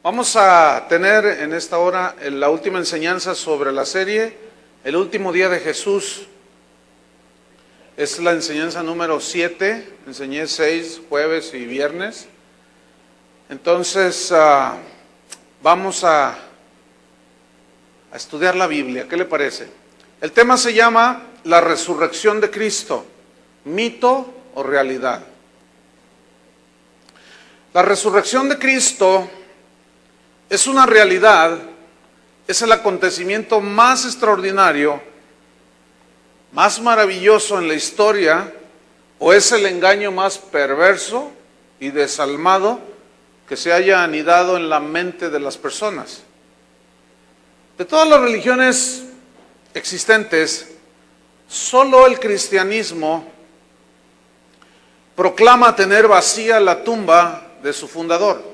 Vamos a tener en esta hora la última enseñanza sobre la serie El último día de Jesús. Es la enseñanza número 7, enseñé 6 jueves y viernes. Entonces vamos a estudiar la Biblia, ¿qué le parece? El tema se llama la resurrección de Cristo, mito o realidad. La resurrección de Cristo es una realidad, es el acontecimiento más extraordinario, más maravilloso en la historia, o es el engaño más perverso y desalmado que se haya anidado en la mente de las personas. De todas las religiones existentes, solo el cristianismo proclama tener vacía la tumba de su fundador.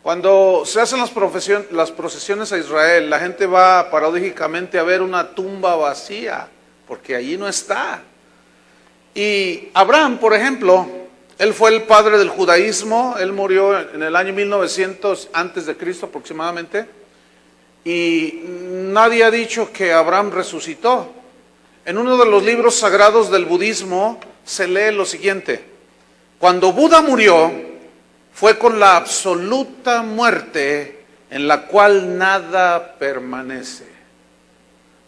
Cuando se hacen las procesiones a Israel, la gente va paradójicamente a ver una tumba vacía, porque allí no está. Y Abraham, por ejemplo, él fue el padre del judaísmo, él murió en el año 1900 antes de Cristo aproximadamente, y nadie ha dicho que Abraham resucitó. En uno de los libros sagrados del budismo se lee lo siguiente: cuando Buda murió, fue con la absoluta muerte en la cual nada permanece.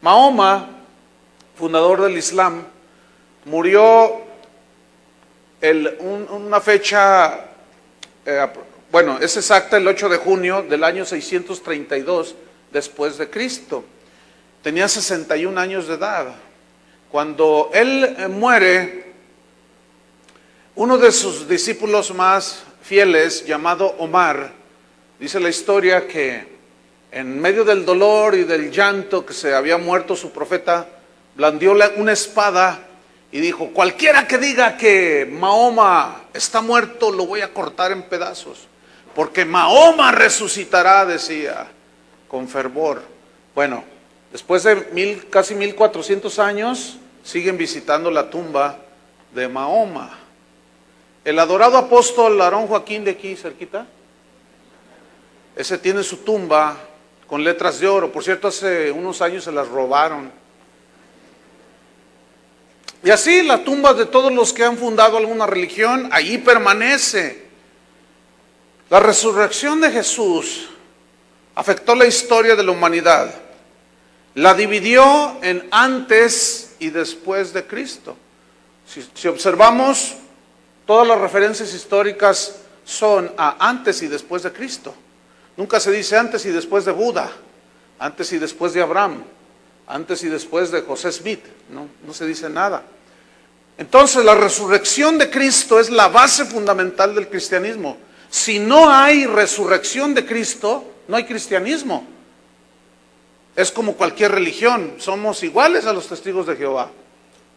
Mahoma, fundador del Islam, murió una fecha, es exacta, el 8 de junio del año 632 después de Cristo. Tenía 61 años de edad. Cuando él muere, uno de sus discípulos más fieles, llamado Omar, dice la historia que en medio del dolor y del llanto que se había muerto su profeta, blandió una espada y dijo: cualquiera que diga que Mahoma está muerto, lo voy a cortar en pedazos, porque Mahoma resucitará, decía con fervor. Bueno, después de casi 1400 años, siguen visitando la tumba de Mahoma. El adorado apóstol Aarón Joaquín, de aquí cerquita, ese tiene su tumba con letras de oro. Por cierto, hace unos años se las robaron. Y así la tumba de todos los que han fundado alguna religión, allí permanece. La resurrección de Jesús afectó la historia de la humanidad. La dividió en antes y después de Cristo. Si observamos, todas las referencias históricas son a antes y después de Cristo. Nunca se dice antes y después de Buda, antes y después de Abraham, antes y después de José Smith. No se dice nada. Entonces, la resurrección de Cristo es la base fundamental del cristianismo. Si no hay resurrección de Cristo, no hay cristianismo. Es como cualquier religión. Somos iguales a los testigos de Jehová,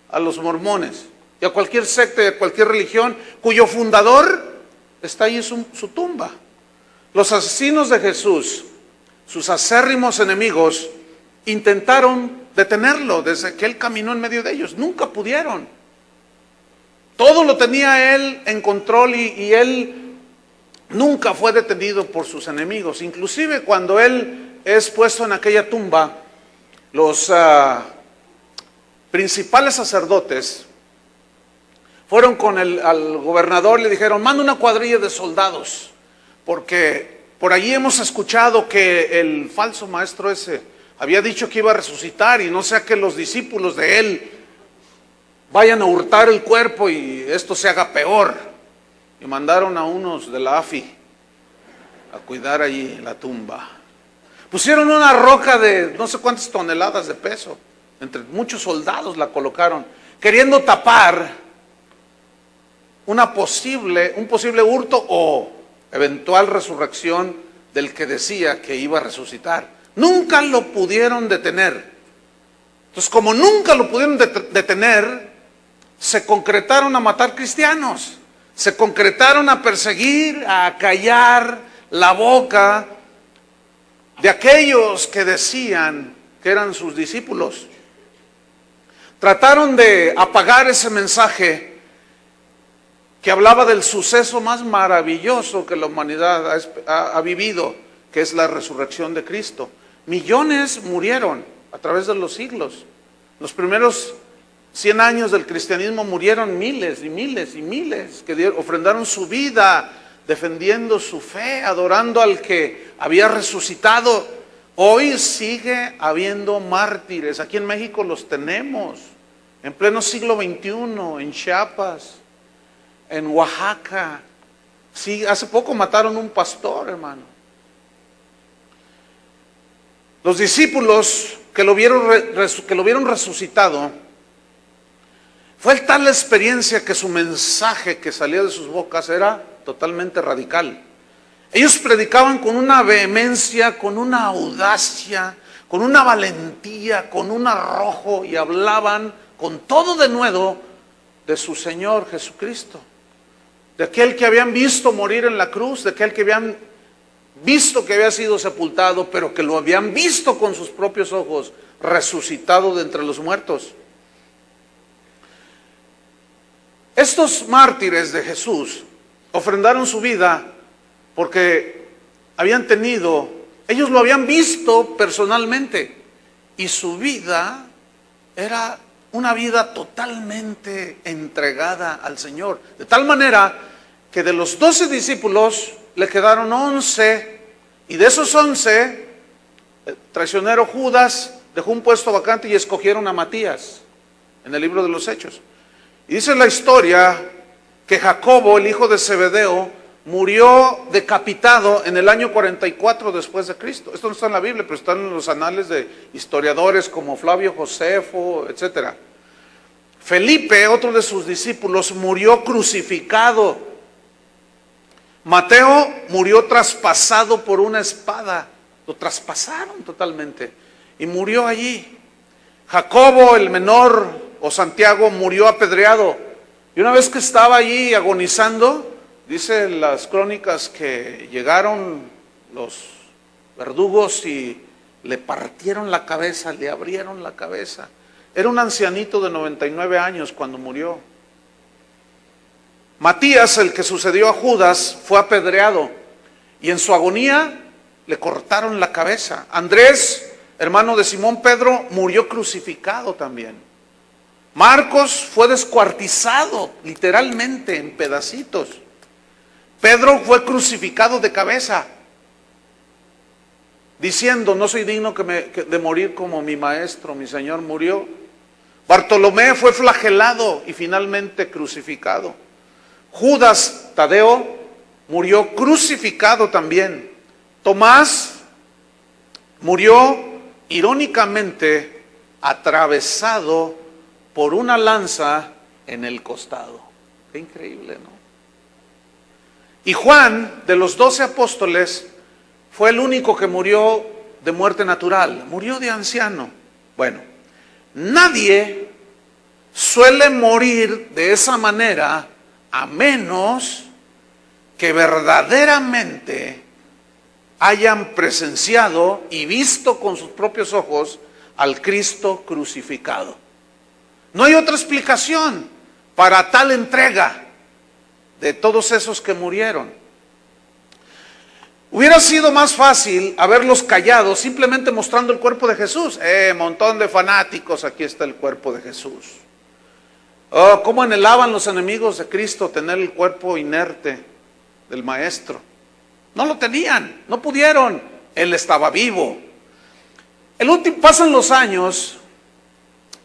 a los mormones, y a cualquier secta y a cualquier religión cuyo fundador está ahí en su tumba. Los asesinos de Jesús, sus acérrimos enemigos, intentaron detenerlo desde que él caminó en medio de ellos. Nunca pudieron. Todo lo tenía él en control y él nunca fue detenido por sus enemigos. Inclusive cuando él es puesto en aquella tumba, los principales sacerdotes fueron con al gobernador y le dijeron: manda una cuadrilla de soldados, porque por allí hemos escuchado que el falso maestro ese había dicho que iba a resucitar, y no sea que los discípulos de él vayan a hurtar el cuerpo y esto se haga peor. Y mandaron a unos de la AFI a cuidar allí la tumba. Pusieron una roca de no sé cuántas toneladas de peso, entre muchos soldados la colocaron, queriendo tapar un posible hurto o eventual resurrección del que decía que iba a resucitar. Nunca lo pudieron detener. Entonces, como nunca lo pudieron detener, se concretaron a matar cristianos, se concretaron a perseguir, a callar la boca de aquellos que decían que eran sus discípulos. Trataron de apagar ese mensaje que hablaba del suceso más maravilloso que la humanidad ha vivido, que es la resurrección de Cristo. Millones murieron a través de los siglos. Los primeros 100 años del cristianismo murieron miles y miles y miles que ofrendaron su vida defendiendo su fe, adorando al que había resucitado. Hoy sigue habiendo mártires. Aquí en México los tenemos. En pleno siglo XXI, en Chiapas, en Oaxaca. Sí, hace poco mataron un pastor, hermano. Los discípulos que lo vieron resucitado, fue tal la experiencia que su mensaje que salía de sus bocas era totalmente radical. Ellos predicaban con una vehemencia, con una audacia, con una valentía, con un arrojo, y hablaban con todo denuedo de su Señor Jesucristo, de aquel que habían visto morir en la cruz, de aquel que habían visto que había sido sepultado, pero que lo habían visto con sus propios ojos, resucitado de entre los muertos. Estos mártires de Jesús ofrendaron su vida porque ellos lo habían visto personalmente, y su vida era una vida totalmente entregada al Señor, de tal manera que de los 12 discípulos le quedaron 11, y de esos 11, el traicionero Judas dejó un puesto vacante y escogieron a Matías en el libro de los Hechos. Y dice la historia que Jacobo, el hijo de Zebedeo, murió decapitado en el año 44 después de Cristo. Esto no está en la Biblia, pero está en los anales de historiadores como Flavio Josefo, etc. Felipe, otro de sus discípulos, murió crucificado. Mateo murió traspasado por una espada. Lo traspasaron totalmente y murió allí. Jacobo, el menor, o Santiago, murió apedreado. Y una vez que estaba allí agonizando, dice las crónicas que llegaron los verdugos y le partieron la cabeza, le abrieron la cabeza. Era un ancianito de 99 años cuando murió. Matías, el que sucedió a Judas, fue apedreado y en su agonía le cortaron la cabeza. Andrés, hermano de Simón Pedro, murió crucificado también. Marcos fue descuartizado literalmente en pedacitos. Pedro fue crucificado de cabeza, diciendo: no soy digno de morir como mi maestro, mi Señor murió. Bartolomé fue flagelado y finalmente crucificado. Judas Tadeo murió crucificado también. Tomás murió irónicamente atravesado por una lanza en el costado. Qué increíble, ¿no? Y Juan, de los 12 apóstoles, fue el único que murió de muerte natural, murió de anciano. Bueno, nadie suele morir de esa manera a menos que verdaderamente hayan presenciado y visto con sus propios ojos al Cristo crucificado. No hay otra explicación para tal entrega de todos esos que murieron. Hubiera sido más fácil haberlos callado simplemente mostrando el cuerpo de Jesús. Montón de fanáticos, aquí está el cuerpo de Jesús. Oh, cómo anhelaban los enemigos de Cristo tener el cuerpo inerte del Maestro. No lo tenían, no pudieron. Él estaba vivo. Pasan los años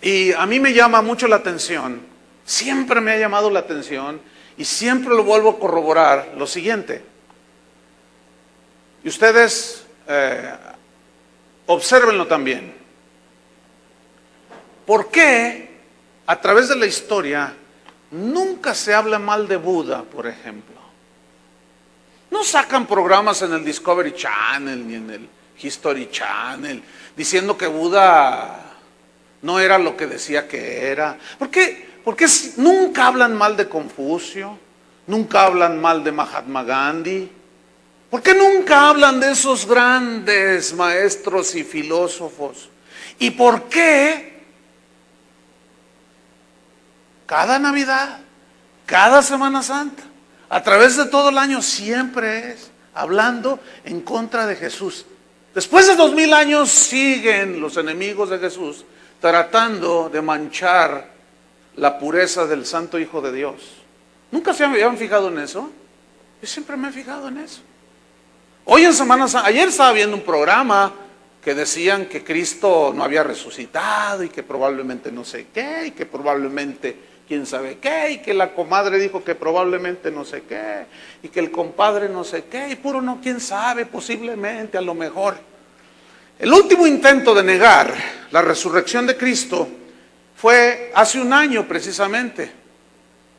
y a mí me llama mucho la atención, siempre me ha llamado la atención y siempre lo vuelvo a corroborar, lo siguiente. Y ustedes obsérvenlo también. ¿Por qué a través de la historia nunca se habla mal de Buda, por ejemplo? No sacan programas en el Discovery Channel ni en el History Channel diciendo que Buda no era lo que decía que era. ¿Por qué nunca hablan mal de Confucio? ¿Nunca hablan mal de Mahatma Gandhi? ¿Por qué nunca hablan de esos grandes maestros y filósofos? ¿Y por qué cada Navidad, cada Semana Santa, a través de todo el año, siempre es hablando en contra de Jesús. Después de 2000 años siguen los enemigos de Jesús tratando de manchar la pureza del Santo Hijo de Dios. ¿Nunca se habían fijado en eso? Yo siempre me he fijado en eso. Hoy en Semana Santa, ayer estaba viendo un programa que decían que Cristo no había resucitado y que probablemente no sé qué, y que probablemente quién sabe qué, y que la comadre dijo que probablemente no sé qué, y que el compadre no sé qué, y puro no, quién sabe, posiblemente, a lo mejor. El último intento de negar la resurrección de Cristo fue hace un año precisamente,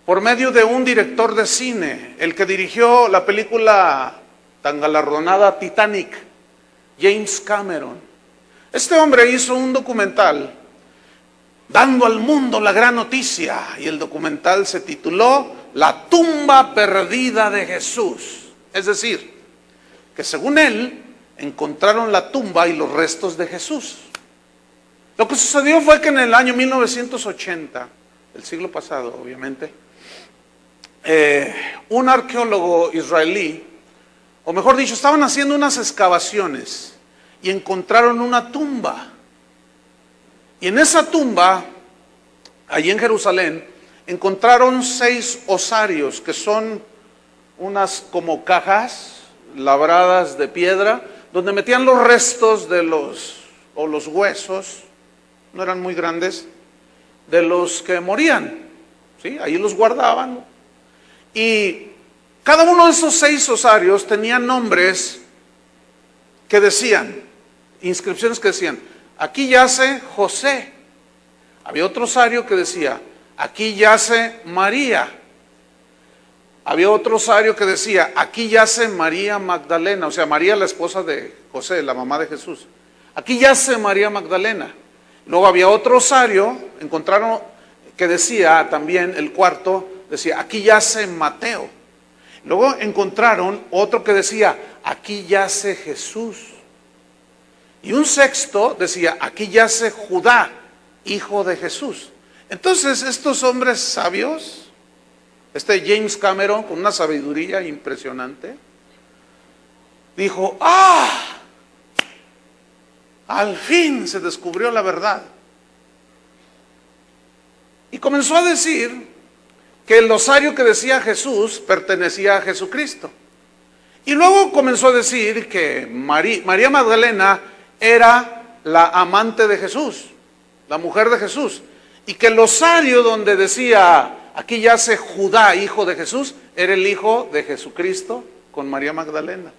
por medio de un director de cine, el que dirigió la película tan galardonada Titanic, James Cameron. Este hombre hizo un documental dando al mundo la gran noticia, y el documental se tituló La tumba perdida de Jesús. Es decir, que según él encontraron la tumba y los restos de Jesús. Lo que sucedió fue que en el año 1980, el siglo pasado obviamente, un arqueólogo israelí, o mejor dicho, estaban haciendo unas excavaciones y encontraron una tumba. Y en esa tumba, allí en Jerusalén, encontraron 6 osarios, que son unas como cajas labradas de piedra, donde metían los restos de los huesos, no eran muy grandes, de los que morían, ¿sí? Ahí los guardaban. Y cada uno de esos 6 osarios tenía nombres que decían, inscripciones que decían, aquí yace José. Había otro osario que decía, aquí yace María. Había otro osario que decía, aquí yace María Magdalena, o sea, María la esposa de José, la mamá de Jesús. Aquí yace María Magdalena. Luego había otro osario, encontraron que decía también, el cuarto, decía, aquí yace Mateo. Luego encontraron otro que decía, aquí yace Jesús. Y un sexto decía, aquí yace Judá, hijo de Jesús. Entonces estos hombres sabios, James Cameron, con una sabiduría impresionante, dijo, al fin se descubrió la verdad. Y comenzó a decir que el osario que decía Jesús pertenecía a Jesucristo. Y luego comenzó a decir que María Magdalena era la amante de Jesús, la mujer de Jesús, y que el osario donde decía, aquí yace Judá, hijo de Jesús, era el hijo de Jesucristo con María Magdalena.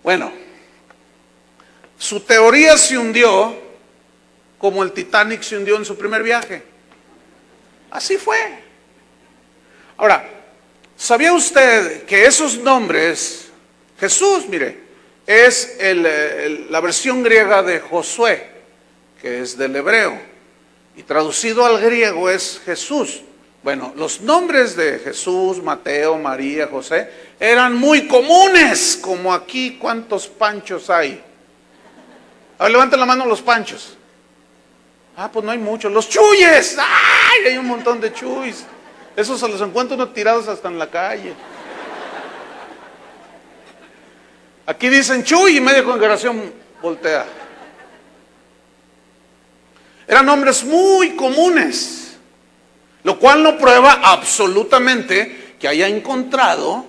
Bueno, su teoría se hundió como el Titanic se hundió en su primer viaje. Así fue. Ahora, ¿sabía usted que esos nombres, Jesús, mire, es la versión griega de Josué, que es del hebreo, y traducido al griego es Jesús? Bueno, los nombres de Jesús, Mateo, María, José, eran muy comunes, como aquí. ¿Cuántos Panchos hay? A ver, levanten la mano los Panchos. Pues no hay muchos. Los Chuyes, ¡ay! Hay un montón de Chuyes. Esos se los encuentro unos tirados hasta en la calle. Aquí dicen Chuy y media congregación voltea. Eran nombres muy comunes, lo cual no prueba absolutamente que haya encontrado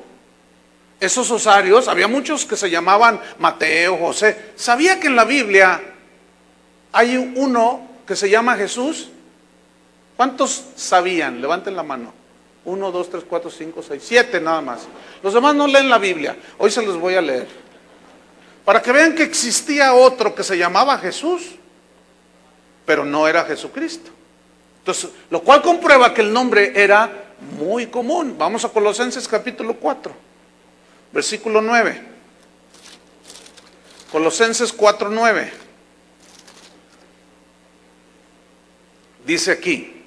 esos osarios. Había muchos que se llamaban Mateo, José. ¿Sabía que en la Biblia hay uno que se llama Jesús? ¿Cuántos sabían? Levanten la mano. 1, 2, 3, 4, 5, 6, 7 nada más. Los demás no leen la Biblia. Hoy se los voy a leer, para que vean que existía otro que se llamaba Jesús, pero no era Jesucristo. Entonces, lo cual comprueba que el nombre era muy común. Vamos a Colosenses capítulo 4, versículo 9. Colosenses 4, 9. Dice aquí,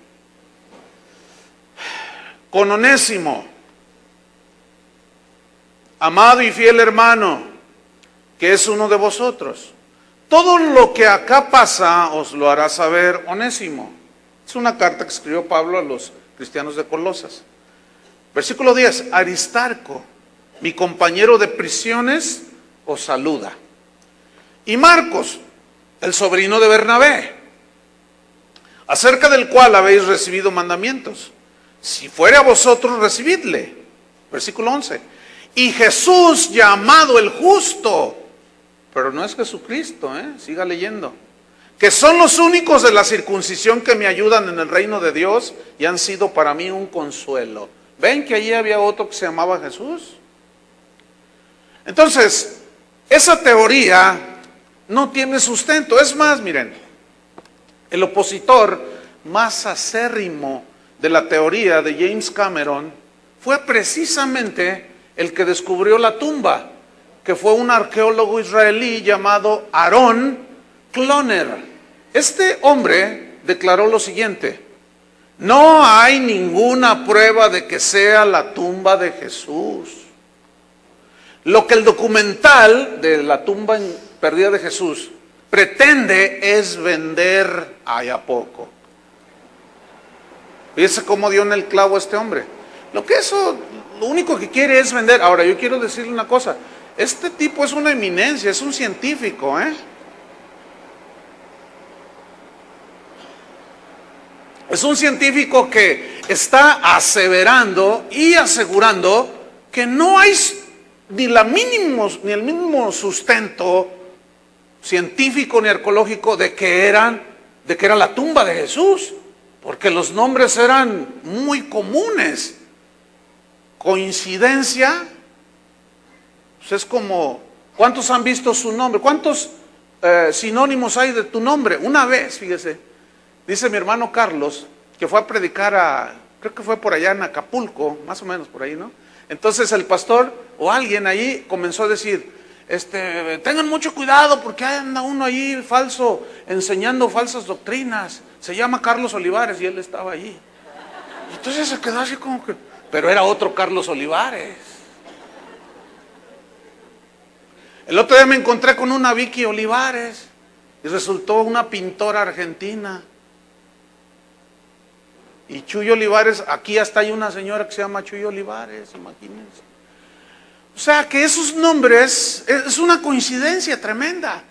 con Onésimo, amado y fiel hermano, que es uno de vosotros. Todo lo que acá pasa os lo hará saber Onésimo. Es una carta que escribió Pablo a los cristianos de Colosas. Versículo 10, Aristarco, mi compañero de prisiones, os saluda. Y Marcos, el sobrino de Bernabé, acerca del cual habéis recibido mandamientos. Si fuere a vosotros, recibidle. Versículo 11. Y Jesús, llamado el justo, pero no es Jesucristo, siga leyendo, que son los únicos de la circuncisión que me ayudan en el reino de Dios y han sido para mí un consuelo. ¿Ven que allí había otro que se llamaba Jesús? Entonces, esa teoría no tiene sustento. Es más, miren, el opositor más acérrimo de la teoría de James Cameron fue precisamente el que descubrió la tumba, que fue un arqueólogo israelí llamado Aaron Kloner. Este hombre declaró lo siguiente: no hay ninguna prueba de que sea la tumba de Jesús. Lo que el documental de la tumba perdida de Jesús pretende es vender a poco. Fíjese cómo dio en el clavo este hombre. Lo único que quiere es vender. Ahora, yo quiero decirle una cosa. Este tipo es una eminencia, es un científico, Es un científico que está aseverando y asegurando que no hay ni el mínimo sustento científico ni arqueológico de que era la tumba de Jesús, porque los nombres eran muy comunes. Coincidencia, pues es como, ¿cuántos han visto su nombre? ¿Cuántos sinónimos hay de tu nombre? Una vez, fíjese, dice mi hermano Carlos, que fue a predicar creo que fue por allá en Acapulco, más o menos por ahí, ¿no? Entonces el pastor o alguien ahí comenzó a decir, tengan mucho cuidado porque anda uno ahí falso, enseñando falsas doctrinas. Se llama Carlos Olivares y él estaba allí. Y entonces se quedó así como que, pero era otro Carlos Olivares. El otro día me encontré con una Vicky Olivares y resultó una pintora argentina. Y Chuy Olivares, aquí hasta hay una señora que se llama Chuy Olivares, imagínense. O sea que esos nombres es una coincidencia tremenda.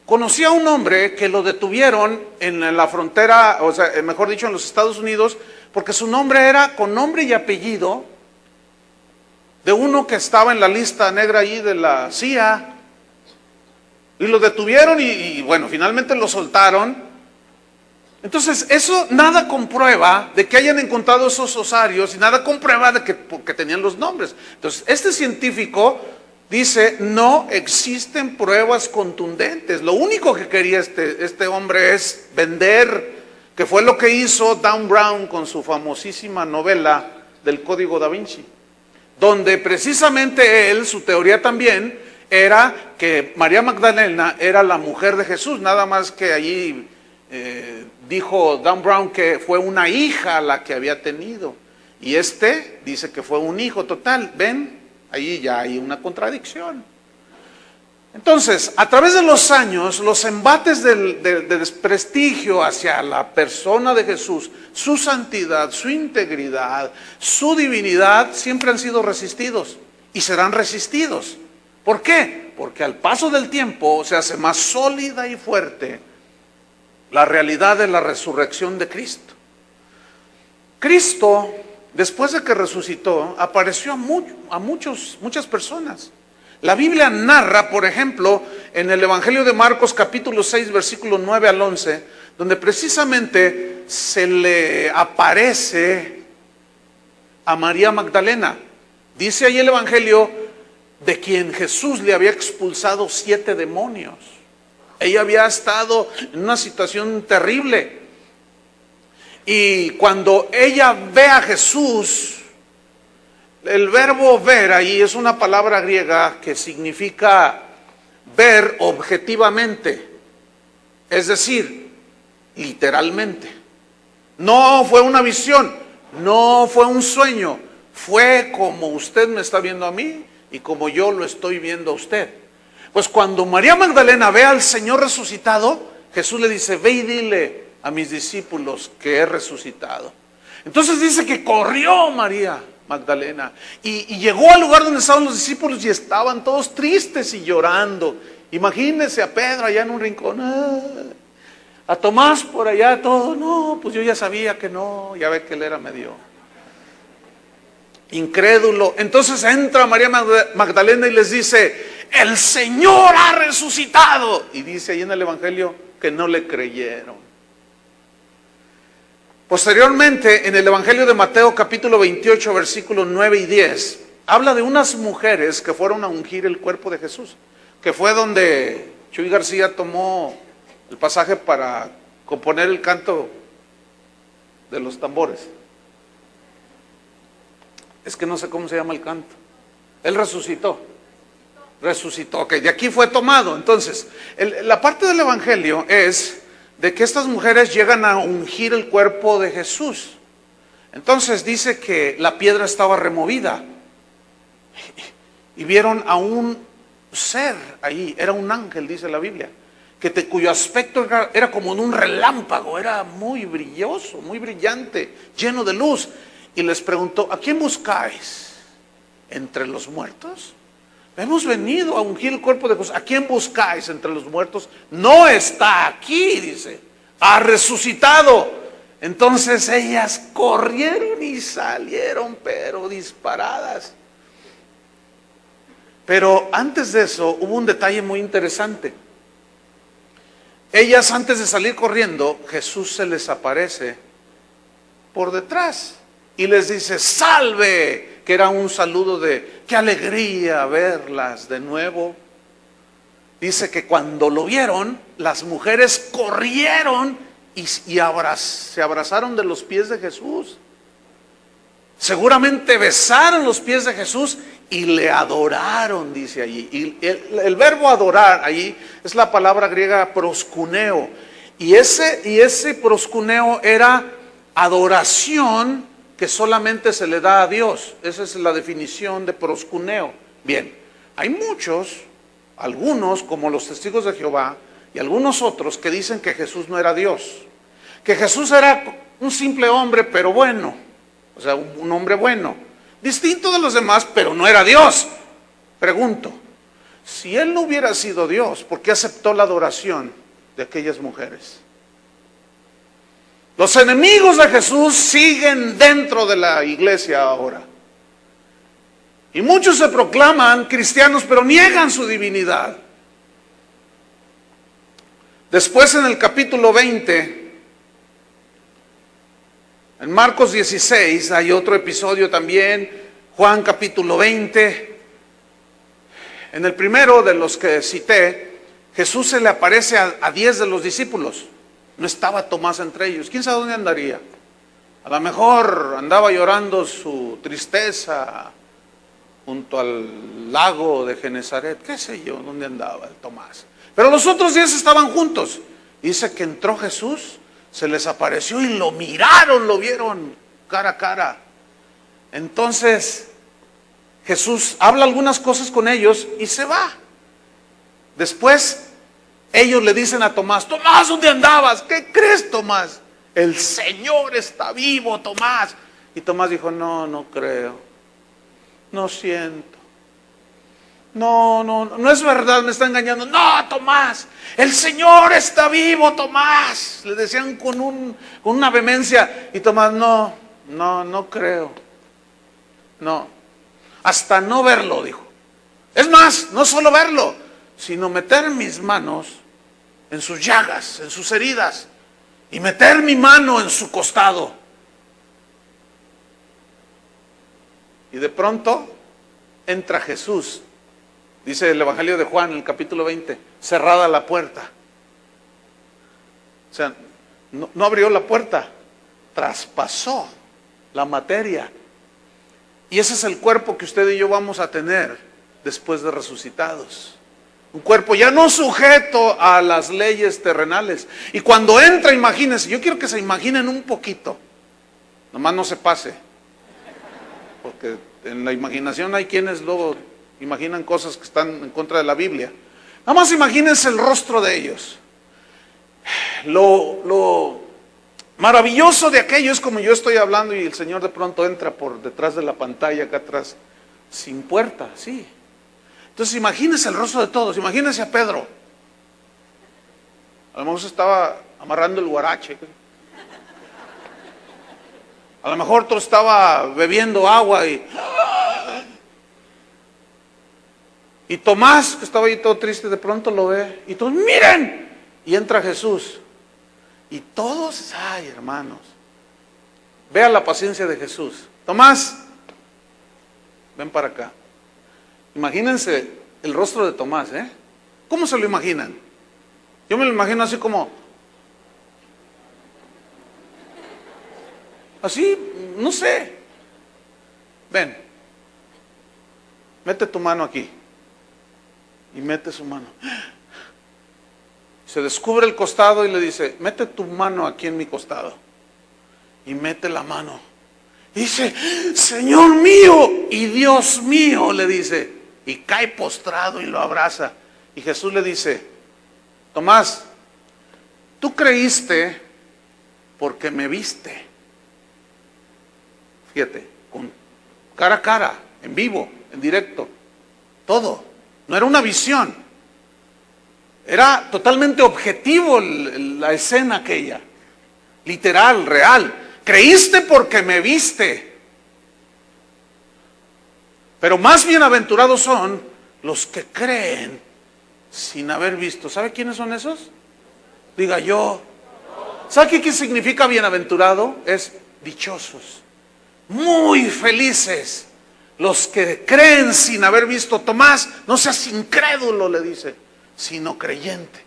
Conocí a un hombre que lo detuvieron en la frontera, o sea, mejor dicho, en los Estados Unidos, porque su nombre era con nombre y apellido de uno que estaba en la lista negra ahí de la CIA. Y lo detuvieron y bueno, finalmente lo soltaron. Entonces, eso nada comprueba de que hayan encontrado esos osarios y nada comprueba de que porque tenían los nombres. Entonces, este científico dice, no existen pruebas contundentes. Lo único que quería este hombre es vender, que fue lo que hizo Dan Brown con su famosísima novela del Código Da Vinci, donde precisamente él, su teoría también, era que María Magdalena era la mujer de Jesús, nada más que allí dijo Dan Brown que fue una hija la que había tenido, y dice que fue un hijo. Total, ven, ahí ya hay una contradicción. Entonces, a través de los años, los embates de desprestigio hacia la persona de Jesús, su santidad, su integridad, su divinidad, siempre han sido resistidos y serán resistidos. ¿Por qué? Porque al paso del tiempo se hace más sólida y fuerte la realidad de la resurrección de Cristo. Cristo, después de que resucitó, apareció a muchas personas. La Biblia narra, por ejemplo, en el Evangelio de Marcos capítulo 6, versículo 9 al 11, donde precisamente se le aparece a María Magdalena. Dice ahí el Evangelio de quien Jesús le había expulsado 7 demonios. Ella había estado en una situación terrible. Y cuando ella ve a Jesús, el verbo ver ahí es una palabra griega que significa ver objetivamente, es decir, literalmente. No fue una visión, no fue un sueño, fue como usted me está viendo a mí y como yo lo estoy viendo a usted. Pues cuando María Magdalena ve al Señor resucitado, Jesús le dice, ve y dile a mis discípulos que he resucitado. Entonces dice que corrió María Magdalena y llegó al lugar donde estaban los discípulos y estaban todos tristes y llorando. Imagínense a Pedro allá en un rincón, a Tomás por allá todo, no, pues yo ya sabía que no, ya ve que él era medio incrédulo. Entonces entra María Magdalena y les dice, el Señor ha resucitado. Y dice ahí en el Evangelio que no le creyeron. Posteriormente, en el Evangelio de Mateo capítulo 28, versículos 9 y 10, habla de unas mujeres que fueron a ungir el cuerpo de Jesús, que fue donde Chuy García tomó el pasaje para componer el canto de los tambores. Es que no sé cómo se llama el canto. Él resucitó, que de aquí fue tomado. Entonces, la parte del Evangelio es de que estas mujeres llegan a ungir el cuerpo de Jesús. Entonces dice que la piedra estaba removida y vieron a un ser ahí, era un ángel, dice la Biblia, cuyo aspecto era como de un relámpago, era muy brilloso, muy brillante, lleno de luz, y les preguntó, ¿a quién buscáis? ¿Entre los muertos? Hemos venido a ungir el cuerpo de Jesús. ¿A quién buscáis entre los muertos? No está aquí, dice. Ha resucitado. Entonces ellas corrieron y salieron, pero disparadas. Pero antes de eso hubo un detalle muy interesante. Ellas, antes de salir corriendo, Jesús se les aparece por detrás y les dice, ¡salve! Que era un saludo de, ¡qué alegría verlas de nuevo! Dice que cuando lo vieron, las mujeres corrieron y se abrazaron de los pies de Jesús. Seguramente besaron los pies de Jesús y le adoraron, dice allí. Y el verbo adorar allí es la palabra griega proskuneo. Y ese proskuneo era adoración que solamente se le da a Dios. Esa es la definición de proskuneo. Bien, hay muchos, algunos como los testigos de Jehová y algunos otros que dicen que Jesús no era Dios, que Jesús era un simple hombre pero bueno, o sea, un hombre bueno, distinto de los demás, pero no era Dios. Pregunto, si él no hubiera sido Dios, ¿por qué aceptó la adoración de aquellas mujeres? Los enemigos de Jesús siguen dentro de la iglesia ahora. Y muchos se proclaman cristianos, pero niegan su divinidad. Después en el capítulo 20, en Marcos 16, hay otro episodio también, Juan capítulo 20. En el primero de los que cité, Jesús se le aparece a 10 de los discípulos. No estaba Tomás entre ellos. ¿Quién sabe dónde andaría? A lo mejor andaba llorando su tristeza junto al lago de Genezaret. ¿Qué sé yo? ¿Dónde andaba el Tomás? Pero los otros 10 estaban juntos. Dice que entró Jesús, se les apareció y lo miraron, lo vieron cara a cara. Entonces Jesús habla algunas cosas con ellos y se va. Después ellos le dicen a Tomás, Tomás, ¿dónde andabas? ¿Qué crees, Tomás? El Señor está vivo, Tomás. Y Tomás dijo, no creo. No siento. No es verdad, me está engañando. No, Tomás, el Señor está vivo, Tomás. Le decían con una vehemencia. Y Tomás, no creo. No. Hasta no verlo, dijo. Es más, no solo verlo, sino meter mis manos en sus llagas, en sus heridas, y meter mi mano en su costado. Y de pronto entra Jesús, dice el Evangelio de Juan, en el capítulo 20, cerrada la puerta. O sea, no abrió la puerta, traspasó la materia. Y ese es el cuerpo que usted y yo vamos a tener después de resucitados. Un cuerpo ya no sujeto a las leyes terrenales. Y cuando entra, imagínense, yo quiero que se imaginen un poquito, nomás no se pase, porque en la imaginación hay quienes luego imaginan cosas que están en contra de la Biblia. Nada más imagínense el rostro de ellos, lo Maravilloso de aquello es como yo estoy hablando y el Señor de pronto entra por detrás de la pantalla, acá atrás, sin puerta, sí. Entonces imagínense el rostro de todos, imagínense a Pedro. A lo mejor se estaba amarrando el guarache. A lo mejor otro estaba bebiendo agua y Tomás, que estaba ahí todo triste, de pronto lo ve y todos, miren, y entra Jesús. Y todos, ay hermanos, vean la paciencia de Jesús. Tomás, ven para acá. Imagínense el rostro de Tomás, ¿eh? ¿Cómo se lo imaginan? Yo me lo imagino así como, así, no sé. Ven, mete tu mano aquí. Y mete su mano. Se descubre el costado y le dice, mete tu mano aquí en mi costado. Y mete la mano. Y dice, Señor mío y Dios mío, le dice. Y cae postrado y lo abraza. Y Jesús le dice, Tomás, tú creíste porque me viste. Fíjate, con cara a cara, en vivo, en directo, todo. No era una visión. Era totalmente objetivo la escena aquella. Literal, real. Creíste porque me viste. Pero más bienaventurados son los que creen sin haber visto. ¿Sabe quiénes son esos? Diga yo. ¿Sabe qué significa bienaventurado? Es dichosos, muy felices. Los que creen sin haber visto. Tomás, no seas incrédulo, le dice, sino creyente.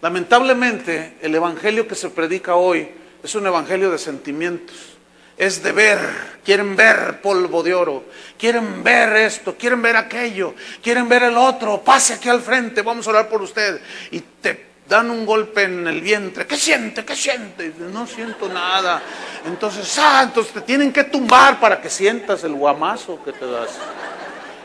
Lamentablemente, el evangelio que se predica hoy es un evangelio de sentimientos. Es de ver, quieren ver polvo de oro, quieren ver esto, quieren ver aquello, quieren ver el otro, pase aquí al frente, vamos a orar por usted. Y te dan un golpe en el vientre. ¿Qué siente? ¿Qué siente? No siento nada. Entonces te tienen que tumbar para que sientas el guamazo que te das.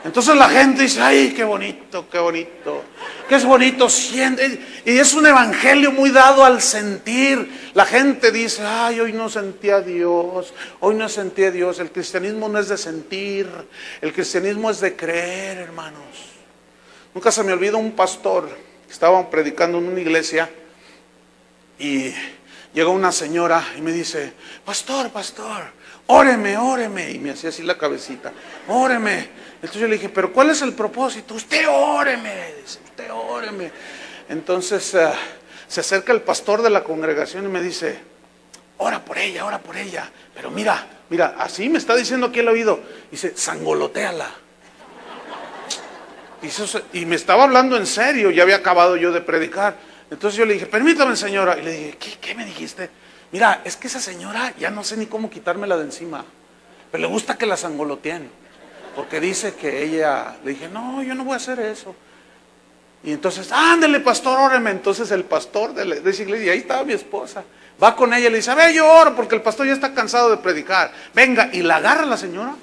Entonces la gente dice, ay, qué bonito, qué bonito. Qué es bonito, siente. Y es un evangelio muy dado al sentir. La gente dice, ay, hoy no sentí a Dios, hoy no sentí a Dios. El cristianismo no es de sentir, el cristianismo es de creer, hermanos. Nunca se me olvida un pastor que estaba predicando en una iglesia y llegó una señora y me dice, pastor, óreme, y me hacía así la cabecita, óreme. Entonces yo le dije, pero ¿cuál es el propósito? Usted óreme, dice, usted óreme. Entonces se acerca el pastor de la congregación y me dice, ora por ella, pero mira, así me está diciendo aquí el oído, dice, sangolotéala. Y me estaba hablando en serio, ya había acabado yo de predicar. Entonces yo le dije, permítame señora, y le dije, ¿qué me dijiste? Mira, es que esa señora ya no sé ni cómo quitármela de encima, pero le gusta que la sangoloteen, porque dice que ella, le dije, no, yo no voy a hacer eso. Y entonces, ándele pastor, óreme. Entonces el pastor de esa iglesia, ahí estaba mi esposa, va con ella y le dice, a ver, yo oro porque el pastor ya está cansado de predicar, venga, y la agarra la señora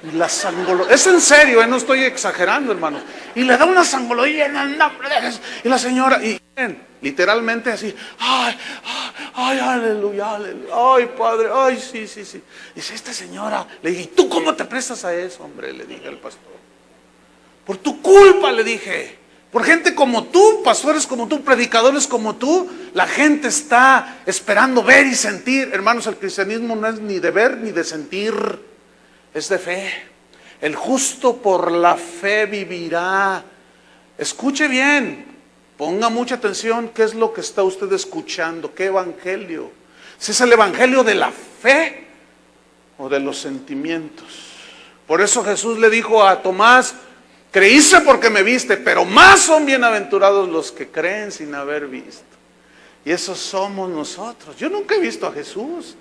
y la sangolotea. Es en serio, no estoy exagerando, hermanos. Y le da una sangolodilla en el nombre de Jesús. Y la señora, y literalmente así, ay, aleluya, ay, Padre, ay, sí. Dice, esta señora, le dije, ¿y tú cómo te prestas a eso, hombre? Le dije al pastor. Por tu culpa, le dije. Por gente como tú, pastores como tú, predicadores como tú, la gente está esperando ver y sentir. Hermanos, el cristianismo no es ni de ver ni de sentir, es de fe. El justo por la fe vivirá. Escuche bien, ponga mucha atención, ¿qué es lo que está usted escuchando? ¿Qué evangelio? ¿Si es el evangelio de la fe o de los sentimientos? Por eso Jesús le dijo a Tomás, creíste porque me viste, pero más son bienaventurados los que creen sin haber visto. Y esos somos nosotros. Yo nunca he visto a Jesús,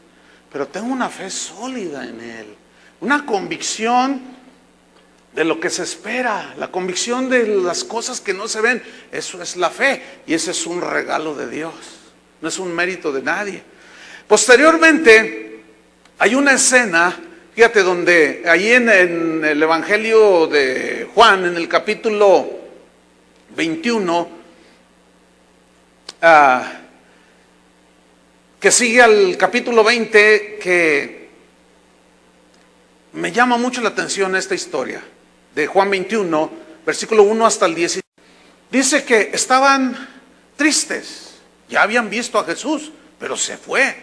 pero tengo una fe sólida en Él. Una convicción de lo que se espera, la convicción de las cosas que no se ven. Eso es la fe y ese es un regalo de Dios, no es un mérito de nadie. Posteriormente hay una escena, fíjate, donde ahí en el Evangelio de Juan, en el capítulo 21, que sigue al capítulo 20, que me llama mucho la atención esta historia de Juan 21, versículo 1 hasta el 10. Dice que estaban tristes, ya habían visto a Jesús, pero se fue.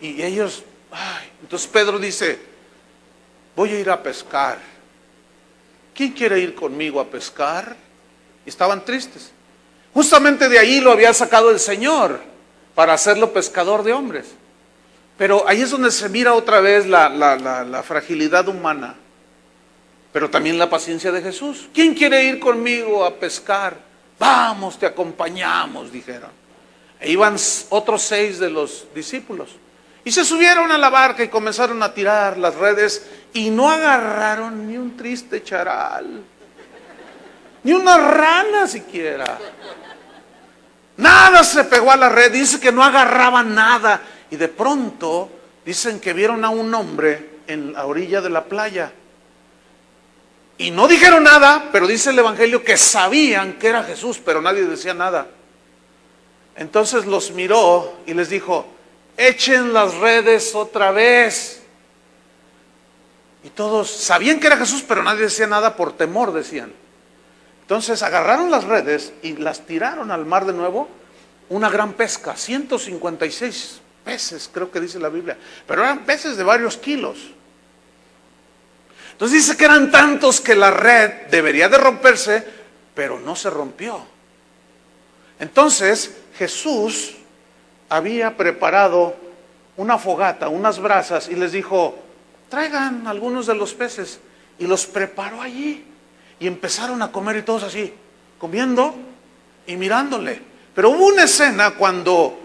Y ellos, entonces Pedro dice, voy a ir a pescar. ¿Quién quiere ir conmigo a pescar? Y estaban tristes. Justamente de ahí lo había sacado el Señor, para hacerlo pescador de hombres. Pero ahí es donde se mira otra vez la fragilidad humana, pero también la paciencia de Jesús. ¿Quién quiere ir conmigo a pescar? Vamos, te acompañamos, dijeron. E iban otros 6 de los discípulos. Y se subieron a la barca y comenzaron a tirar las redes y no agarraron ni un triste charal, ni una rana siquiera. Nada se pegó a la red, dice que no agarraban nada. Y de pronto dicen que vieron a un hombre en la orilla de la playa. Y no dijeron nada, pero dice el Evangelio que sabían que era Jesús, pero nadie decía nada. Entonces los miró y les dijo, echen las redes otra vez. Y todos sabían que era Jesús, pero nadie decía nada por temor, decían. Entonces agarraron las redes y las tiraron al mar de nuevo. Una gran pesca, 156 peces, creo que dice la Biblia. Pero eran peces de varios kilos. Entonces dice que eran tantos que la red debería de romperse, pero no se rompió. Entonces Jesús había preparado una fogata, unas brasas, y les dijo, traigan algunos de los peces. Y los preparó allí. Y empezaron a comer y todos así, comiendo y mirándole. Pero hubo una escena cuando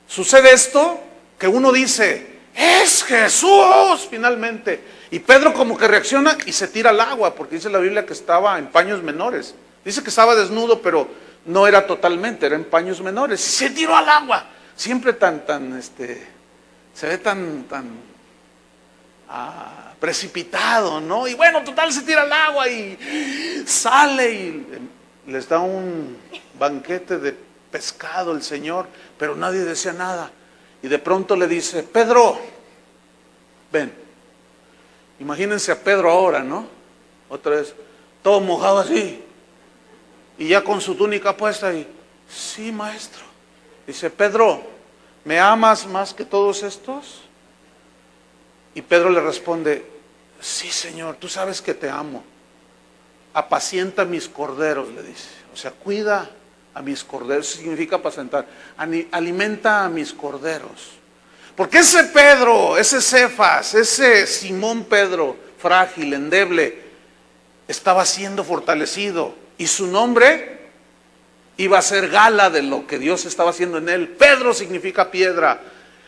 sucede esto, que uno dice, ¡es Jesús! Finalmente. Y Pedro como que reacciona y se tira al agua, porque dice la Biblia que estaba en paños menores. Dice que estaba desnudo, pero no era totalmente, era en paños menores. Y se tiró al agua. Siempre se ve tan precipitado, ¿no? Y bueno, total se tira al agua y sale y les da un banquete de pescado el Señor, pero nadie decía nada. Y de pronto le dice, Pedro, ven. Imagínense a Pedro ahora, ¿no? Otra vez, todo mojado así, y ya con su túnica puesta y, sí, maestro. Dice, Pedro, ¿me amas más que todos estos? Y Pedro le responde, sí, Señor, tú sabes que te amo. Apacienta mis corderos, le dice. O sea, cuida a mis corderos, eso significa apacentar. Alimenta a mis corderos. Porque ese Pedro, ese Cefas, ese Simón Pedro, frágil, endeble, estaba siendo fortalecido. Y su nombre iba a ser gala de lo que Dios estaba haciendo en él. Pedro significa piedra.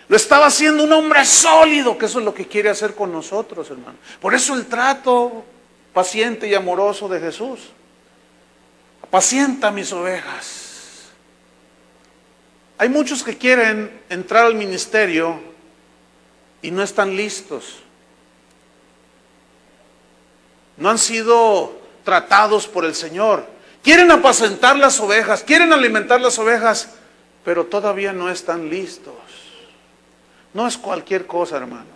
Lo estaba haciendo un hombre sólido, que eso es lo que quiere hacer con nosotros, hermano. Por eso el trato paciente y amoroso de Jesús. Apacienta mis ovejas. Hay muchos que quieren entrar al ministerio y no están listos. No han sido tratados por el Señor. Quieren apacentar las ovejas, quieren alimentar las ovejas, pero todavía no están listos. No es cualquier cosa, hermanos.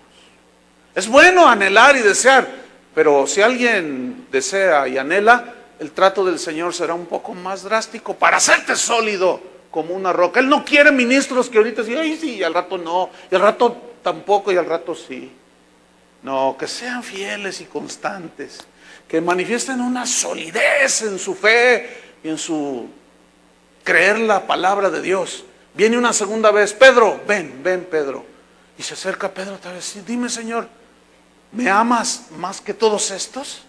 Es bueno anhelar y desear, pero si alguien desea y anhela, el trato del Señor será un poco más drástico para hacerte sólido como una roca. Él no quiere ministros que ahorita digan, ay sí, y al rato no, y al rato tampoco, y al rato sí. No, que sean fieles y constantes, que manifiesten una solidez en su fe y en su creer la palabra de Dios. Viene una segunda vez, Pedro, ven Pedro. Y se acerca Pedro otra vez, dime, Señor, ¿me amas más que todos estos?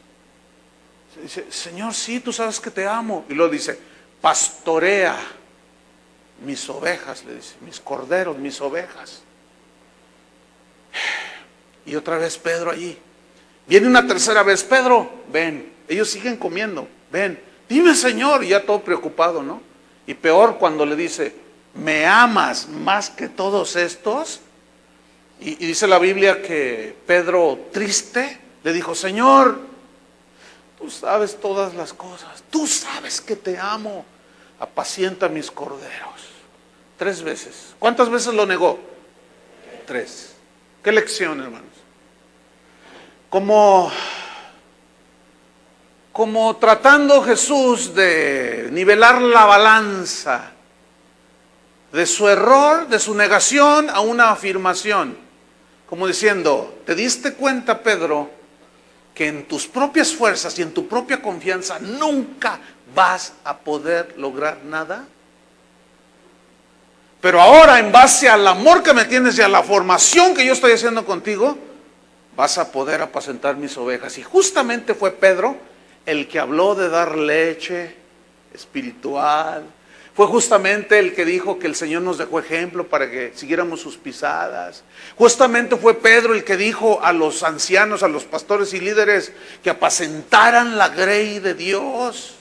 Dice, Señor, sí, tú sabes que te amo. Y luego dice, pastorea mis ovejas, le dice, mis corderos, mis ovejas. Y otra vez Pedro allí. Viene una tercera vez, Pedro, ven. Ellos siguen comiendo, ven. Dime, Señor, y ya todo preocupado, ¿no? Y peor cuando le dice, ¿me amas más que todos estos? Y dice la Biblia que Pedro, triste, le dijo, Señor, tú sabes todas las cosas, tú sabes que te amo, apacienta mis corderos. 3 veces. ¿Cuántas veces lo negó? 3. ¿Qué lección, hermanos? Como tratando Jesús de nivelar la balanza de su error, de su negación a una afirmación. Como diciendo, ¿te diste cuenta, Pedro, que en tus propias fuerzas y en tu propia confianza nunca vas a poder lograr nada? Pero ahora, en base al amor que me tienes y a la formación que yo estoy haciendo contigo, vas a poder apacentar mis ovejas. Y justamente fue Pedro el que habló de dar leche espiritual. Fue justamente el que dijo que el Señor nos dejó ejemplo para que siguiéramos sus pisadas. Justamente fue Pedro el que dijo a los ancianos, a los pastores y líderes, que apacentaran la grey de Dios.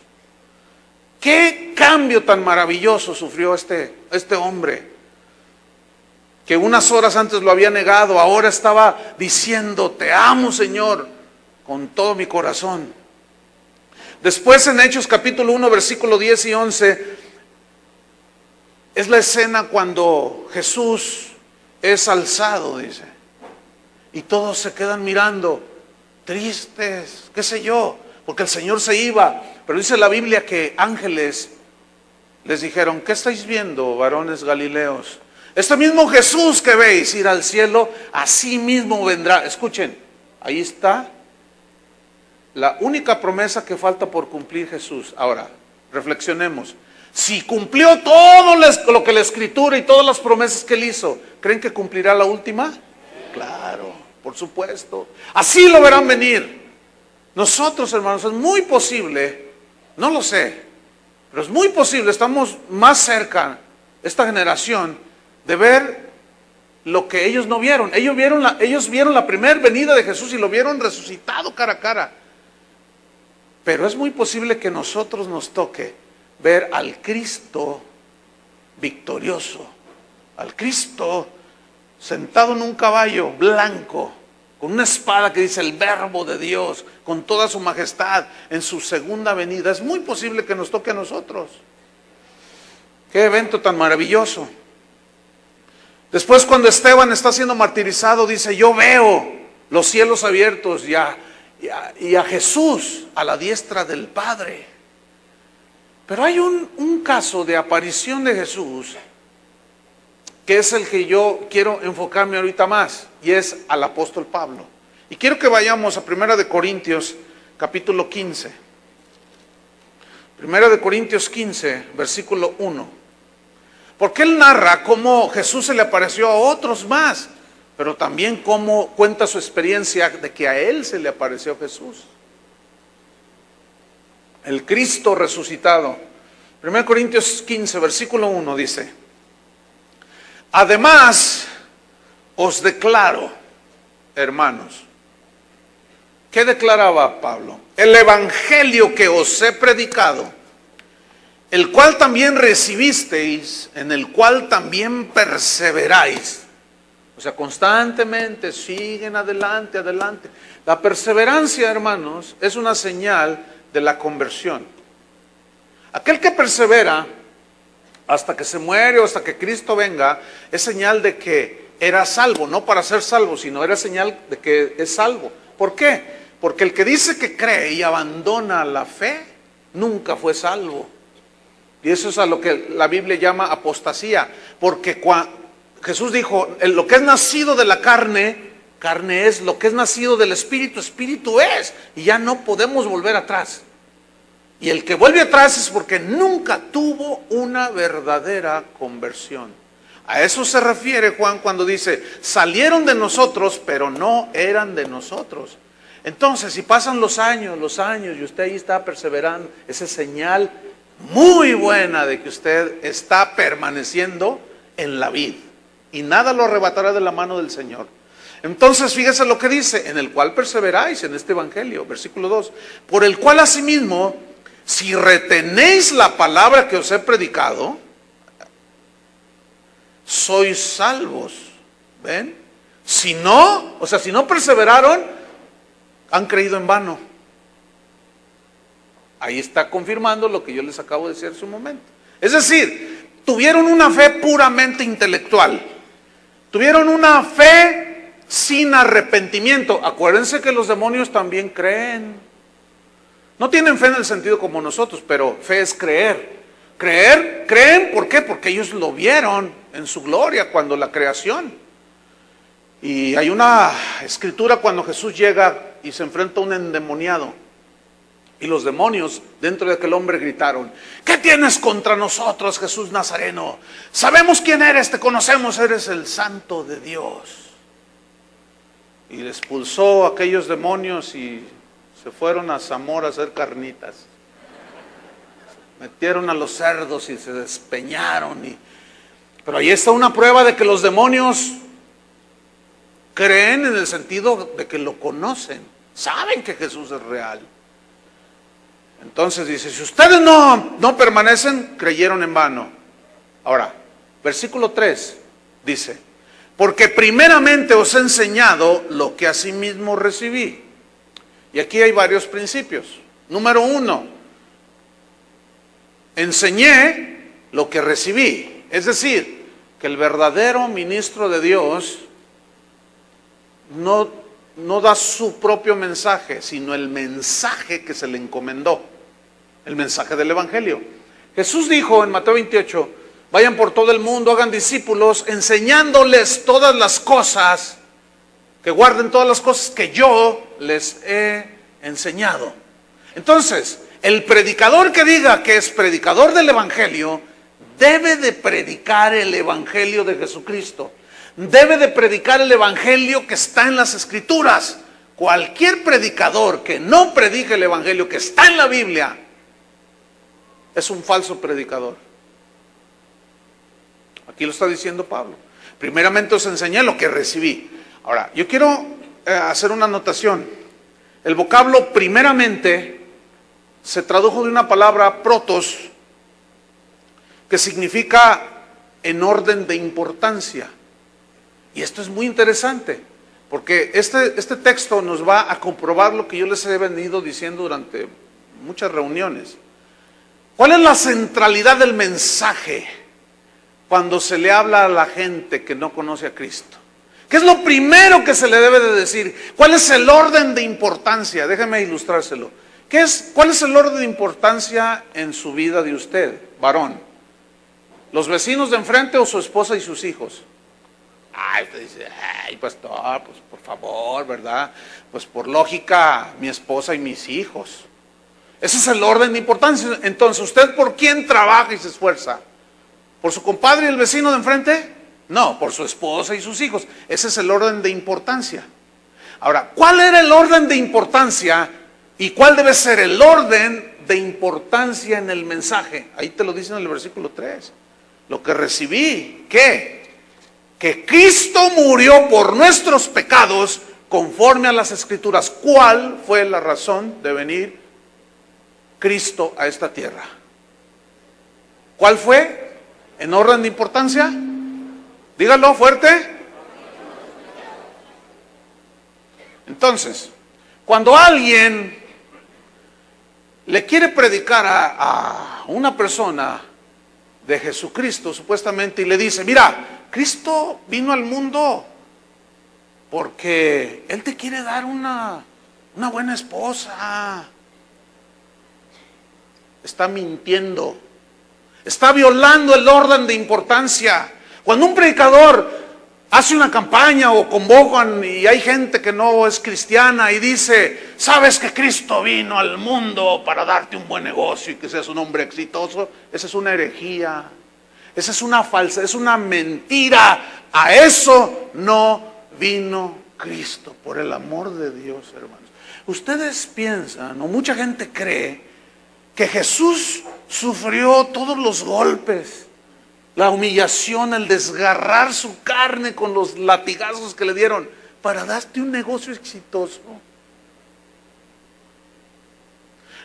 ¿Qué cambio tan maravilloso sufrió este hombre? Que unas horas antes lo había negado, ahora estaba diciendo, te amo, Señor, con todo mi corazón. Después en Hechos capítulo 1, versículo 10 y 11, es la escena cuando Jesús es alzado, dice. Y todos se quedan mirando, tristes, qué sé yo, porque el Señor se iba. Pero dice la Biblia que ángeles les dijeron, ¿qué estáis viendo, varones galileos? Este mismo Jesús que veis ir al cielo, así mismo vendrá. Escuchen, ahí está la única promesa que falta por cumplir Jesús. Ahora, reflexionemos. Si cumplió todo lo que la Escritura y todas las promesas que él hizo, ¿creen que cumplirá la última? Claro, por supuesto. Así lo verán venir. Nosotros, hermanos, es muy posible, no lo sé, pero es muy posible, estamos más cerca, esta generación, de ver lo que ellos no vieron. Ellos vieron la primera venida de Jesús y lo vieron resucitado cara a cara. Pero es muy posible que nosotros nos toque ver al Cristo victorioso, al Cristo sentado en un caballo blanco, con una espada que dice el Verbo de Dios, con toda su majestad en su segunda venida. Es muy posible que nos toque a nosotros. Qué evento tan maravilloso. Después, cuando Esteban está siendo martirizado, dice, yo veo los cielos abiertos y a Jesús a la diestra del Padre. Pero hay un caso de aparición de Jesús que es el que yo quiero enfocarme ahorita más, y es al apóstol Pablo. Y quiero que vayamos a 1 Corintios capítulo 15. 1 Corintios 15, versículo 1. Porque él narra cómo Jesús se le apareció a otros más, pero también cómo cuenta su experiencia de que a él se le apareció Jesús. El Cristo resucitado. 1 Corintios 15, versículo 1 dice, además os declaro, hermanos. ¿Qué declaraba Pablo? El evangelio que os he predicado, el cual también recibisteis, en el cual también perseveráis. O sea, constantemente siguen adelante, adelante. La perseverancia, hermanos, es una señal de la conversión. Aquel que persevera hasta que se muere o hasta que Cristo venga, es señal de que era salvo, no para ser salvo, sino era señal de que es salvo. ¿Por qué? Porque el que dice que cree y abandona la fe, nunca fue salvo. Y eso es a lo que la Biblia llama apostasía, porque Jesús dijo, lo que es nacido de la carne, carne es, lo que es nacido del Espíritu, Espíritu es, y ya no podemos volver atrás. Y el que vuelve atrás es porque nunca tuvo una verdadera conversión. A eso se refiere Juan cuando dice, salieron de nosotros, pero no eran de nosotros. Entonces, si pasan los años, y usted ahí está perseverando, esa es señal muy buena de que usted está permaneciendo en la vid. Y nada lo arrebatará de la mano del Señor. Entonces, fíjese lo que dice, en el cual perseveráis en este evangelio, versículo 2, por el cual asimismo, si retenéis la palabra que os he predicado, sois salvos. ¿Ven? Si no, si no perseveraron, han creído en vano. Ahí está confirmando lo que yo les acabo de decir hace un momento. Es decir, tuvieron una fe puramente intelectual. Tuvieron una fe sin arrepentimiento. Acuérdense que los demonios también creen. No tienen fe en el sentido como nosotros, pero fe es creer. Creen, ¿por qué? Porque ellos lo vieron en su gloria cuando la creación. Y hay una escritura cuando Jesús llega y se enfrenta a un endemoniado. Y los demonios dentro de aquel hombre gritaron: ¿qué tienes contra nosotros, Jesús Nazareno? Sabemos quién eres, te conocemos, eres el Santo de Dios. Y le expulsó a aquellos demonios y se fueron a Zamora a hacer carnitas. Metieron a los cerdos y se despeñaron. Pero ahí está una prueba de que los demonios creen en el sentido de que lo conocen. Saben que Jesús es real. Entonces dice: si ustedes no permanecen, creyeron en vano. Ahora, versículo 3 dice: porque primeramente os he enseñado lo que asimismo recibí. Y aquí hay varios principios. Número 1, enseñé lo que recibí. Es decir, que el verdadero ministro de Dios no da su propio mensaje, sino el mensaje que se le encomendó, el mensaje del Evangelio. Jesús dijo en Mateo 28, vayan por todo el mundo, hagan discípulos, enseñándoles todas las cosas, que guarden todas las cosas que yo les he enseñado. Entonces, el predicador que diga que es predicador del Evangelio, debe de predicar el Evangelio de Jesucristo. Debe de predicar el Evangelio que está en las Escrituras. Cualquier predicador que no predique el Evangelio que está en la Biblia es un falso predicador. Aquí lo está diciendo Pablo. Primeramente os enseñé lo que recibí. Ahora, yo quiero hacer una anotación. El vocablo primeramente se tradujo de una palabra protos, que significa en orden de importancia. Y esto es muy interesante, porque este texto nos va a comprobar lo que yo les he venido diciendo durante muchas reuniones. ¿Cuál es la centralidad del mensaje cuando se le habla a la gente que no conoce a Cristo? ¿Qué es lo primero que se le debe de decir? ¿Cuál es el orden de importancia? Déjeme ilustrárselo. ¿Cuál es el orden de importancia en su vida de usted, varón? ¿Los vecinos de enfrente o su esposa y sus hijos? Usted dice: ay, pastor, pues por favor, ¿verdad? Pues por lógica, mi esposa y mis hijos. Ese es el orden de importancia. Entonces, ¿usted por quién trabaja y se esfuerza? ¿Por su compadre y el vecino de enfrente? No, por su esposa y sus hijos. Ese es el orden de importancia. Ahora, ¿cuál era el orden de importancia y cuál debe ser el orden de importancia en el mensaje? Ahí te lo dice en el versículo 3. Lo que recibí, ¿qué? Que Cristo murió por nuestros pecados conforme a las Escrituras. ¿Cuál fue la razón de venir Cristo a esta tierra? ¿Cuál fue? ¿En orden de importancia? Dígalo fuerte. Entonces, cuando alguien le quiere predicar a una persona de Jesucristo, supuestamente, y le dice: mira, Cristo vino al mundo porque Él te quiere dar una buena esposa. Está mintiendo. Está violando el orden de importancia. Cuando un predicador hace una campaña o convocan y hay gente que no es cristiana y dice: sabes que Cristo vino al mundo para darte un buen negocio y que seas un hombre exitoso, esa es una herejía, esa es una falsa, es una mentira. A eso no vino Cristo, por el amor de Dios, hermanos. Ustedes piensan, o mucha gente cree, que Jesús sufrió todos los golpes, la humillación, el desgarrar su carne con los latigazos que le dieron para darte un negocio exitoso.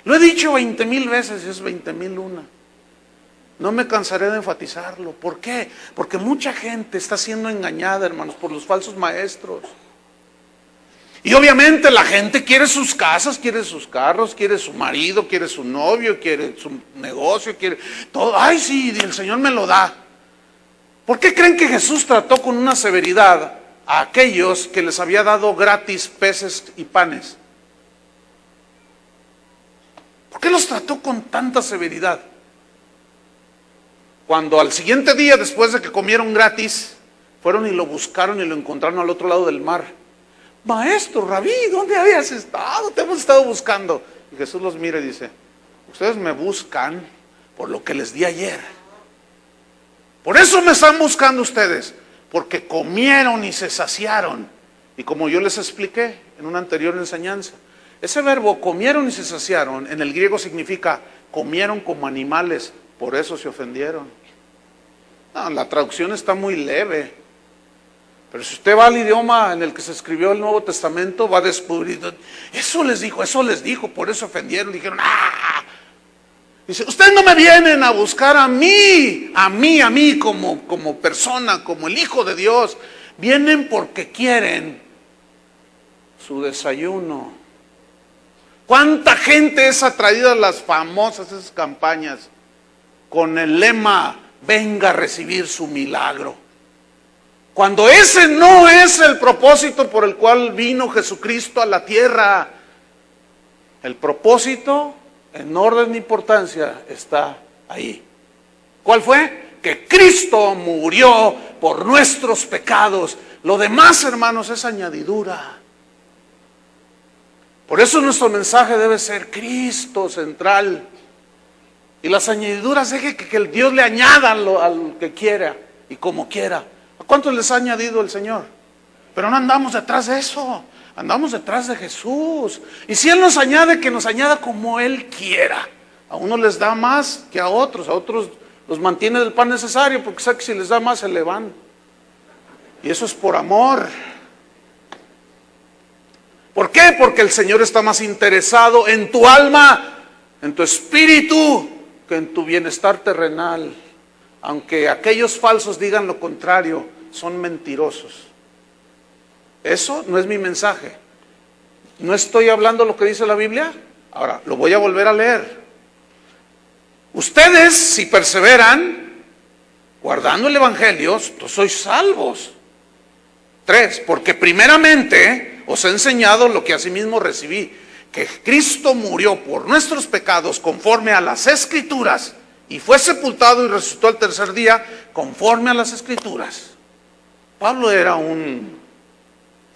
Lo he dicho 20,000 veces y es 20,001. No me cansaré de enfatizarlo. ¿Por qué? Porque mucha gente está siendo engañada, hermanos, por los falsos maestros. Y obviamente la gente quiere sus casas, quiere sus carros, quiere su marido, quiere su novio, quiere su negocio, quiere todo. Ay, sí, el Señor me lo da. ¿Por qué creen que Jesús trató con una severidad a aquellos que les había dado gratis peces y panes? ¿Por qué los trató con tanta severidad? Cuando al siguiente día, después de que comieron gratis, fueron y lo buscaron y lo encontraron al otro lado del mar. Maestro, Rabí, ¿dónde habías estado? Te hemos estado buscando. Y Jesús los mira y dice, ustedes me buscan por lo que les di ayer. Por eso me están buscando ustedes, porque comieron y se saciaron. Y como yo les expliqué en una anterior enseñanza, ese verbo comieron y se saciaron en el griego significa comieron como animales, por eso se ofendieron. No, la traducción está muy leve. Pero si usted va al idioma en el que se escribió el Nuevo Testamento, va a descubrir, eso les dijo, por eso ofendieron, dijeron, ¡ah! Dice, ustedes no me vienen a buscar a mí como persona, como el Hijo de Dios, vienen porque quieren su desayuno. ¿Cuánta gente es atraída a las famosas esas campañas con el lema, venga a recibir su milagro? Cuando ese no es el propósito por el cual vino Jesucristo a la tierra. El propósito, en orden de importancia, está ahí. ¿Cuál fue? Que Cristo murió por nuestros pecados. Lo demás, hermanos, es añadidura. Por eso nuestro mensaje debe ser Cristo central. Y las añadiduras, deje que el Dios le añada al que quiera y como quiera. ¿A cuántos les ha añadido el Señor? Pero no andamos detrás de eso, andamos detrás de Jesús. Y si Él nos añade, que nos añada como Él quiera. A unos les da más que a otros los mantiene del pan necesario, porque sabe que si les da más se le van. Y eso es por amor. ¿Por qué? Porque el Señor está más interesado en tu alma, en tu espíritu, que en tu bienestar terrenal. Aunque aquellos falsos digan lo contrario, son mentirosos. Eso no es mi mensaje. ¿No estoy hablando lo que dice la Biblia? Ahora, lo voy a volver a leer. Ustedes, si perseveran, guardando el Evangelio, sois salvos. 3, porque primeramente os he enseñado lo que asimismo recibí, que Cristo murió por nuestros pecados conforme a las Escrituras, y fue sepultado y resucitó al tercer día conforme a las Escrituras. Pablo era voy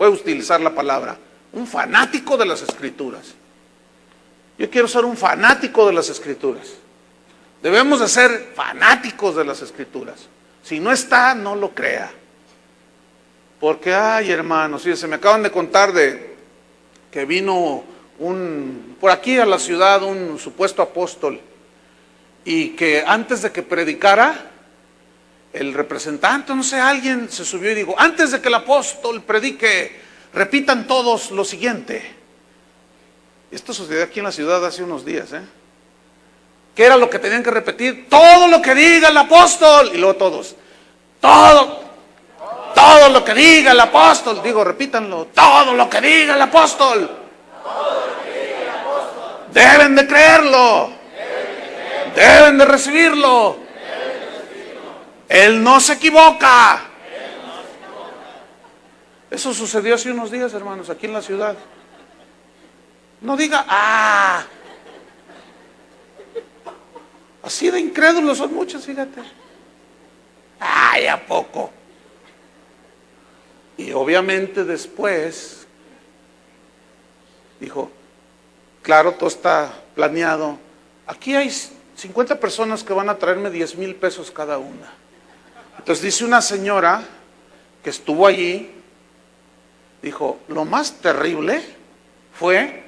a utilizar la palabra, un fanático de las Escrituras. Yo quiero ser un fanático de las Escrituras. Debemos de ser fanáticos de las Escrituras. Si no está, no lo crea. Porque, ay hermanos, fíjense, me acaban de contar que vino por aquí a la ciudad un supuesto apóstol, y que antes de que predicara, el representante, no sé, alguien se subió y dijo, antes de que el apóstol predique, repitan todos lo siguiente. Esto sucedió aquí en la ciudad hace unos días, ¿Qué era lo que tenían que repetir? Todo lo que diga el apóstol. Y luego todos, todo lo que diga el apóstol. Digo, repítanlo, todo lo que diga el apóstol. Deben de creerlo. Deben de recibirlo. Él no se equivoca. Eso sucedió hace unos días, hermanos, aquí en la ciudad. No diga, así de incrédulos son muchos, fíjate. Ay, ¿a poco? Y obviamente después dijo, claro, todo está planeado. Aquí hay 50 personas que van a traerme 10,000 pesos cada una. Entonces dice una señora que estuvo allí, dijo, lo más terrible fue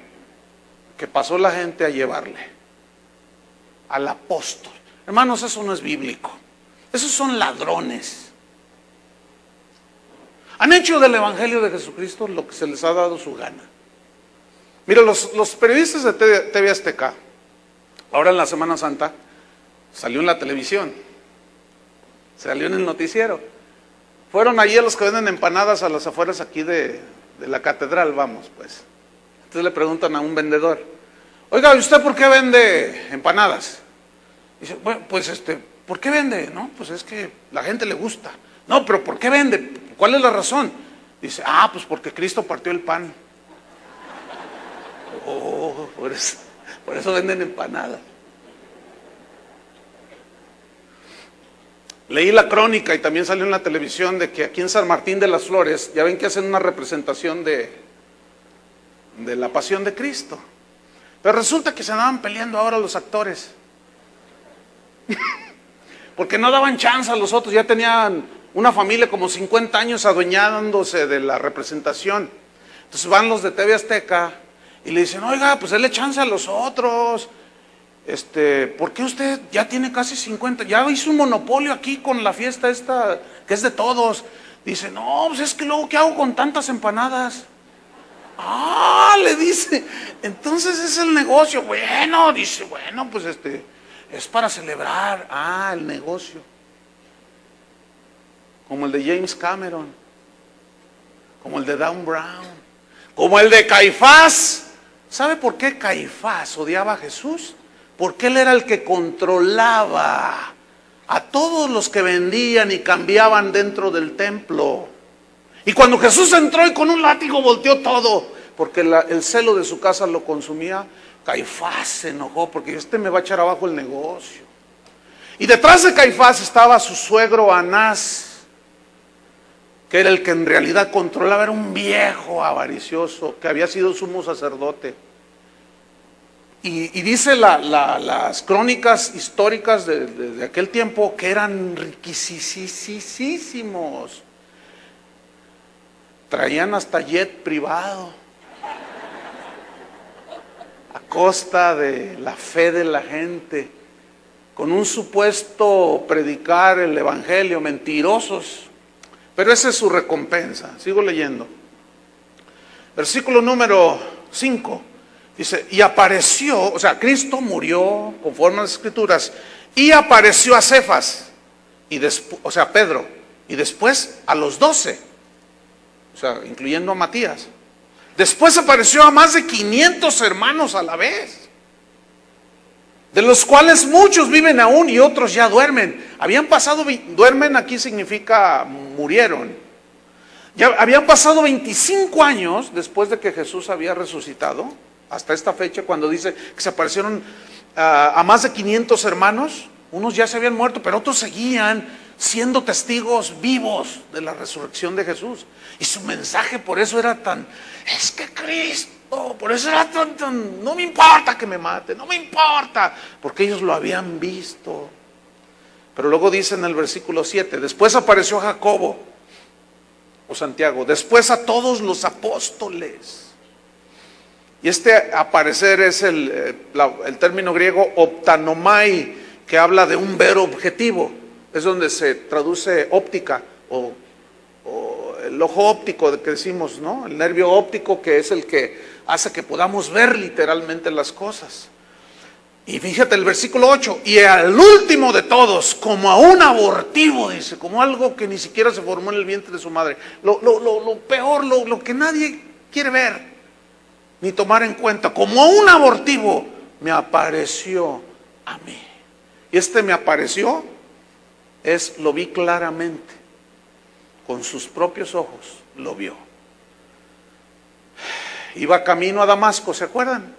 que pasó la gente a llevarle al apóstol. Hermanos, eso no es bíblico. Esos son ladrones. Han hecho del Evangelio de Jesucristo lo que se les ha dado su gana. Mira, los periodistas de TV Azteca, ahora en la Semana Santa, salió en la televisión, salió en el noticiero. Fueron allí a los que venden empanadas a las afueras aquí de de la catedral, vamos, pues. Entonces le preguntan a un vendedor, oiga, ¿y usted por qué vende empanadas? Dice, bueno, pues ¿por qué vende? No, pues es que la gente le gusta. No, pero ¿por qué vende? ¿Cuál es la razón? Dice, pues porque Cristo partió el pan. Oh, por eso venden empanadas. Leí la crónica y también salió en la televisión de que aquí en San Martín de las Flores, ya ven que hacen una representación de la pasión de Cristo. Pero resulta que se andaban peleando ahora los actores. Porque no daban chance a los otros, ya tenían una familia como 50 años adueñándose de la representación. Entonces van los de TV Azteca y le dicen, oiga, pues déle chance a los otros. ¿Por qué usted ya tiene casi 50? Ya hizo un monopolio aquí con la fiesta esta, que es de todos. Dice, no, pues es que luego, ¿qué hago con tantas empanadas? Le dice, entonces es el negocio. Bueno, dice, bueno, pues es para celebrar. El negocio. Como el de James Cameron, como el de Dan Brown, como el de Caifás. ¿Sabe por qué Caifás odiaba a Jesús? Porque él era el que controlaba a todos los que vendían y cambiaban dentro del templo. Y cuando Jesús entró y con un látigo volteó todo, porque el celo de su casa lo consumía, Caifás se enojó porque me va a echar abajo el negocio. Y detrás de Caifás estaba su suegro Anás, que era el que en realidad controlaba, era un viejo avaricioso que había sido sumo sacerdote. Y dice las crónicas históricas de aquel tiempo que eran riquisísimos. Traían hasta jet privado a costa de la fe de la gente, con un supuesto predicar el evangelio, mentirosos. Pero esa es su recompensa. Sigo leyendo. Versículo número 5. Dice, y apareció, o sea, Cristo murió conforme a las Escrituras, y apareció a Cefas, o sea, Pedro, y después a los 12, o sea, incluyendo a Matías. Después apareció a más de 500 hermanos a la vez, de los cuales muchos viven aún y otros ya duermen. Duermen aquí significa murieron. Ya habían pasado 25 años después de que Jesús había resucitado, hasta esta fecha, cuando dice que se aparecieron a más de 500 hermanos. Unos ya se habían muerto, pero otros seguían siendo testigos vivos de la resurrección de Jesús. Y su mensaje por eso era es que Cristo, por eso era tan, no me importa que me mate, no me importa, porque ellos lo habían visto. Pero luego dice en el versículo 7, después apareció Jacobo, o Santiago, después a todos los apóstoles. Y aparecer es el término griego optanomai, que habla de un ver objetivo. Es donde se traduce óptica o el ojo óptico que decimos, ¿no? El nervio óptico, que es el que hace que podamos ver literalmente las cosas. Y fíjate el versículo 8, y al último de todos, como a un abortivo, dice, como algo que ni siquiera se formó en el vientre de su madre. Lo peor, lo que nadie quiere ver ni tomar en cuenta, como un abortivo, me apareció a mí. Y me apareció, lo vi claramente, con sus propios ojos, lo vio. Iba camino a Damasco, ¿se acuerdan?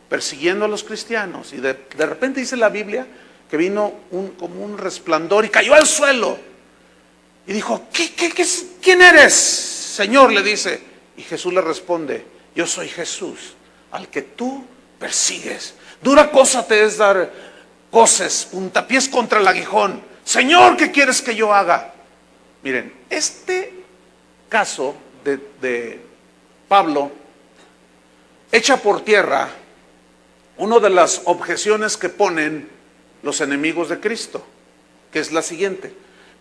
Persiguiendo a los cristianos, y de repente dice la Biblia, que vino como un resplandor y cayó al suelo, y dijo, ¿quién eres, Señor? Le dice, y Jesús le responde, yo soy Jesús, al que tú persigues. Dura cosa te es dar coces, puntapiés contra el aguijón. Señor, ¿qué quieres que yo haga? Miren, este caso de Pablo echa por tierra una de las objeciones que ponen los enemigos de Cristo, que es la siguiente.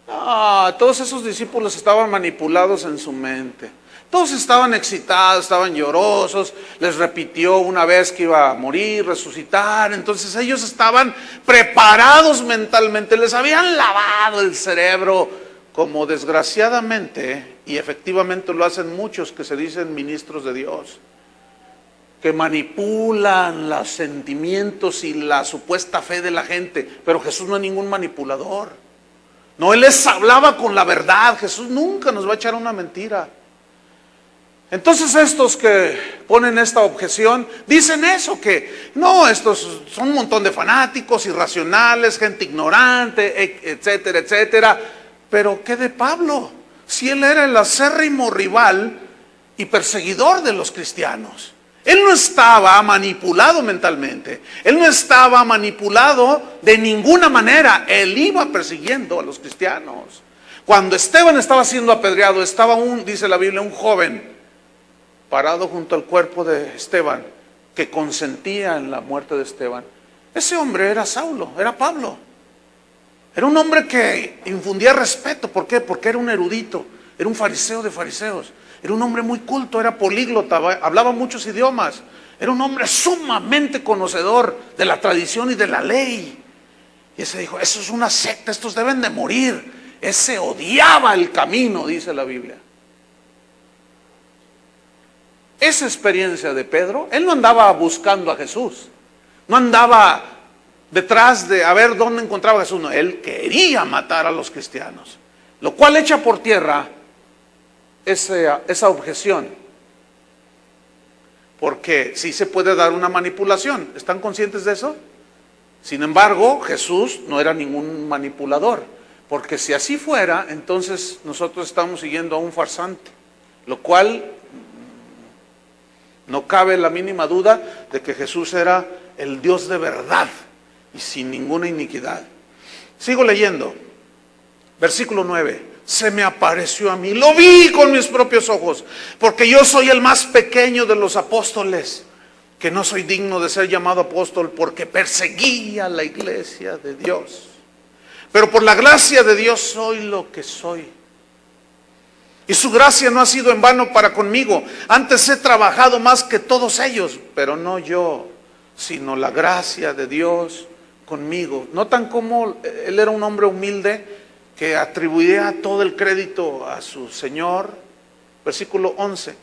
Todos esos discípulos estaban manipulados en su mente. Todos estaban excitados, estaban llorosos, les repitió una vez que iba a morir, resucitar, entonces ellos estaban preparados mentalmente, les habían lavado el cerebro como desgraciadamente y efectivamente lo hacen muchos que se dicen ministros de Dios, que manipulan los sentimientos y la supuesta fe de la gente. Pero Jesús no es ningún manipulador. No, Él les hablaba con la verdad. Jesús nunca nos va a echar una mentira. Entonces estos que ponen esta objeción dicen eso, que no, estos son un montón de fanáticos, irracionales, gente ignorante, etcétera, etcétera. Pero ¿qué de Pablo? Si él era el acérrimo rival y perseguidor de los cristianos. Él no estaba manipulado mentalmente, él no estaba manipulado de ninguna manera, él iba persiguiendo a los cristianos. Cuando Esteban estaba siendo apedreado, estaba dice la Biblia, un joven parado junto al cuerpo de Esteban, que consentía en la muerte de Esteban. Ese hombre era Saulo, era Pablo. Era un hombre que infundía respeto. ¿Por qué? Porque era un erudito, era un fariseo de fariseos. Era un hombre muy culto, era políglota, hablaba muchos idiomas. Era un hombre sumamente conocedor de la tradición y de la ley. Y ese dijo, eso es una secta, estos deben de morir. Ese odiaba el camino, dice la Biblia. Esa experiencia de Pedro, él no andaba buscando a Jesús, no andaba detrás de a ver dónde encontraba a Jesús, no, él quería matar a los cristianos, lo cual echa por tierra esa objeción, porque sí se puede dar una manipulación. ¿Están conscientes de eso? Sin embargo, Jesús no era ningún manipulador, porque si así fuera, entonces nosotros estamos siguiendo a un farsante, lo cual no cabe la mínima duda de que Jesús era el Dios de verdad y sin ninguna iniquidad. Sigo leyendo, versículo 9. Se me apareció a mí, lo vi con mis propios ojos, porque yo soy el más pequeño de los apóstoles, que no soy digno de ser llamado apóstol porque perseguía la iglesia de Dios. Pero por la gracia de Dios soy lo que soy. Y su gracia no ha sido en vano para conmigo. Antes he trabajado más que todos ellos, pero no yo, sino la gracia de Dios conmigo. ¿Notan cómo él era un hombre humilde que atribuía todo el crédito a su Señor? Versículo 11.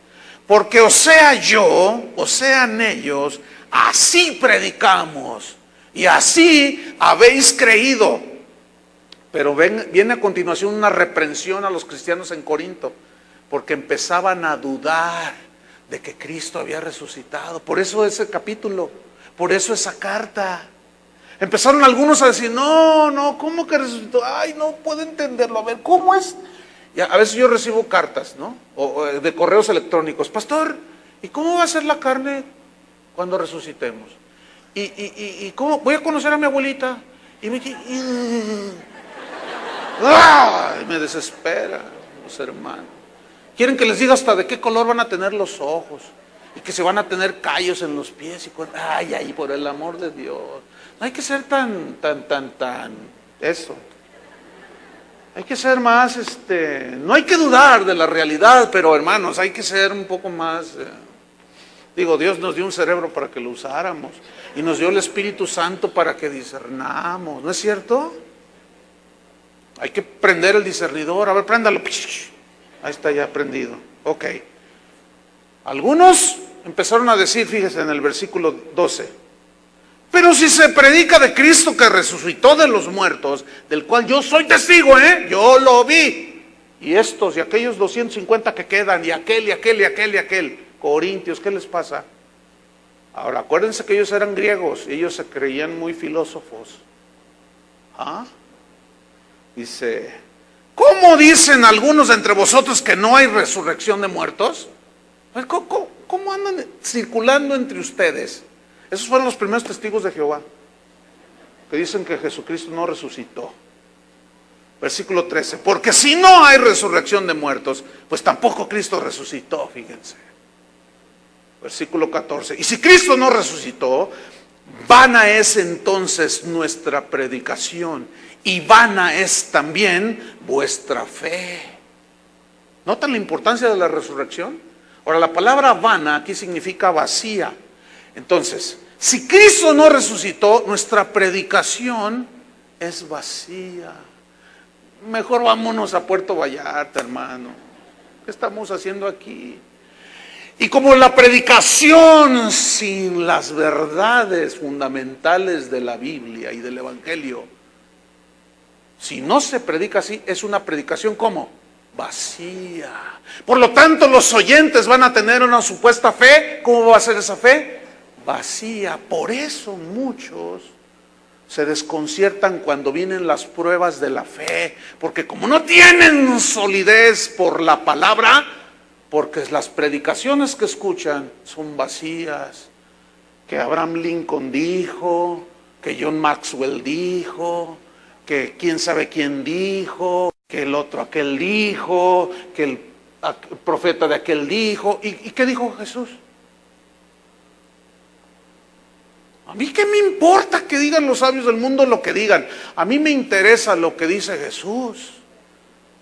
Porque o sea yo, o sean ellos, así predicamos y así habéis creído. Pero viene a continuación una reprensión a los cristianos en Corinto, porque empezaban a dudar de que Cristo había resucitado. Por eso ese capítulo, por eso esa carta. Empezaron algunos a decir, no, ¿cómo que resucitó? Ay, no puedo entenderlo, a ver, ¿cómo es? Y a veces yo recibo cartas, ¿no? O de correos electrónicos. Pastor, ¿y cómo va a ser la carne cuando resucitemos? ¿Y cómo? Voy a conocer a mi abuelita. Y me me desespera los hermanos. Quieren que les diga hasta de qué color van a tener los ojos y que se van a tener callos en los pies. Ay, por el amor de Dios. No hay que ser tan eso. Hay que ser más, no hay que dudar de la realidad, pero hermanos, hay que ser un poco más, Dios nos dio un cerebro para que lo usáramos y nos dio el Espíritu Santo para que discernamos, ¿no es cierto? Hay que prender el discernidor. A ver, préndalo. Ahí está ya prendido. Ok. Algunos empezaron a decir, fíjese en el versículo 12. Pero si se predica de Cristo que resucitó de los muertos, del cual yo soy testigo, yo lo vi. Y estos y aquellos 250 que quedan, y aquel. Corintios, ¿qué les pasa? Ahora, acuérdense que ellos eran griegos y ellos se creían muy filósofos. Dice, ¿cómo dicen algunos de entre vosotros que no hay resurrección de muertos? ¿Cómo andan circulando entre ustedes? Esos fueron los primeros testigos de Jehová, que dicen que Jesucristo no resucitó. Versículo 13, porque si no hay resurrección de muertos, pues tampoco Cristo resucitó, fíjense. Versículo 14, y si Cristo no resucitó, vana es entonces nuestra predicación y vana es también vuestra fe. ¿Notan la importancia de la resurrección? Ahora, la palabra vana aquí significa vacía. Entonces, si Cristo no resucitó, nuestra predicación es vacía. Mejor vámonos a Puerto Vallarta, hermano. ¿Qué estamos haciendo aquí? Y como la predicación sin las verdades fundamentales de la Biblia y del Evangelio, si no se predica así, es una predicación ¿cómo? Vacía. Por lo tanto, los oyentes van a tener una supuesta fe. ¿Cómo va a ser esa fe? Vacía. Por eso muchos se desconciertan cuando vienen las pruebas de la fe, porque como no tienen solidez por la palabra, porque las predicaciones que escuchan son vacías, que Abraham Lincoln dijo, que John Maxwell dijo, que quién sabe quién dijo, que el otro aquel dijo, que el profeta de aquel dijo. ¿Y qué dijo Jesús? A mí qué me importa que digan los sabios del mundo lo que digan. A mí me interesa lo que dice Jesús.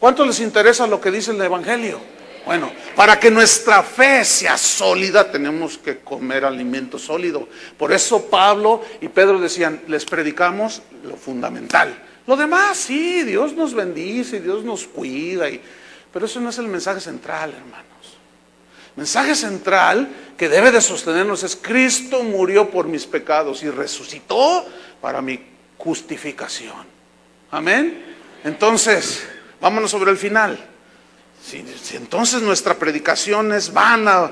¿Cuánto les interesa lo que dice el Evangelio? Bueno, para que nuestra fe sea sólida tenemos que comer alimento sólido. Por eso Pablo y Pedro decían, les predicamos lo fundamental. Lo demás, sí, Dios nos bendice, Dios nos cuida, pero eso no es el mensaje central, hermanos. El mensaje central que debe de sostenernos es: Cristo murió por mis pecados y resucitó para mi justificación. Amén. Entonces, vámonos sobre el final. Si entonces nuestra predicación es vana,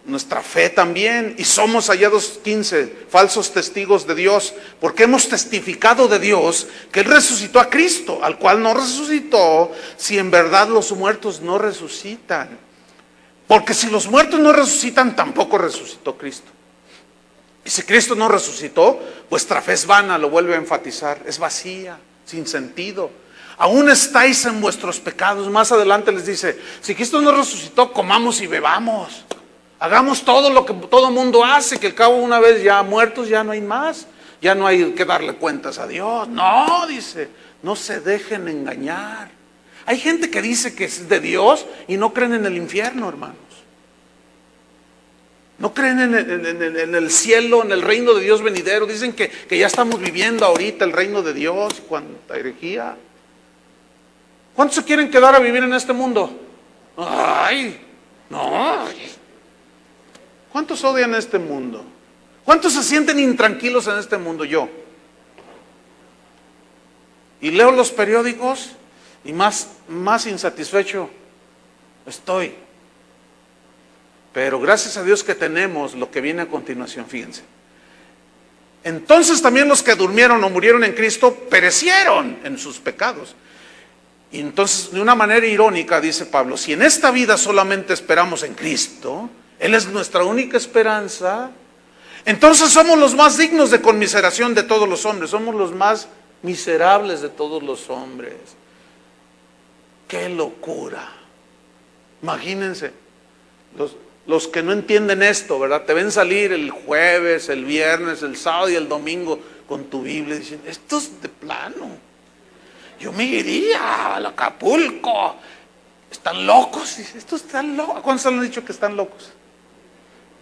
nuestra fe también, y somos hallados 15 falsos testigos de Dios, porque hemos testificado de Dios que Él resucitó a Cristo, al cual no resucitó, si en verdad los muertos no resucitan. Porque si los muertos no resucitan, tampoco resucitó Cristo. Y si Cristo no resucitó, vuestra fe es vana, lo vuelve a enfatizar, es vacía, sin sentido. Aún estáis en vuestros pecados. Más adelante les dice, si Cristo no resucitó, comamos y bebamos. Hagamos todo lo que todo mundo hace, que al cabo una vez ya muertos ya no hay más. Ya no hay que darle cuentas a Dios. No, dice, no se dejen engañar. Hay gente que dice que es de Dios y no creen en el infierno, hermanos. No creen en el cielo, en el reino de Dios venidero. Dicen que ya estamos viviendo ahorita el reino de Dios. Cuánta herejía. ¿Cuántos se quieren quedar a vivir en este mundo? Ay, no. ¿Cuántos odian este mundo? ¿Cuántos se sienten intranquilos en este mundo? Yo. Y leo los periódicos y más insatisfecho estoy. Pero gracias a Dios que tenemos lo que viene a continuación, fíjense. Entonces también los que durmieron o murieron en Cristo perecieron en sus pecados. Y entonces, de una manera irónica, dice Pablo, si en esta vida solamente esperamos en Cristo, Él es nuestra única esperanza, entonces somos los más dignos de conmiseración de todos los hombres, somos los más miserables de todos los hombres. ¡Qué locura! Imagínense, los que no entienden esto, ¿verdad? Te ven salir el jueves, el viernes, el sábado y el domingo con tu Biblia y dicen, esto es de plano. Yo me iría al Acapulco. Están locos. Estos están locos. ¿Cuántos han dicho que están locos?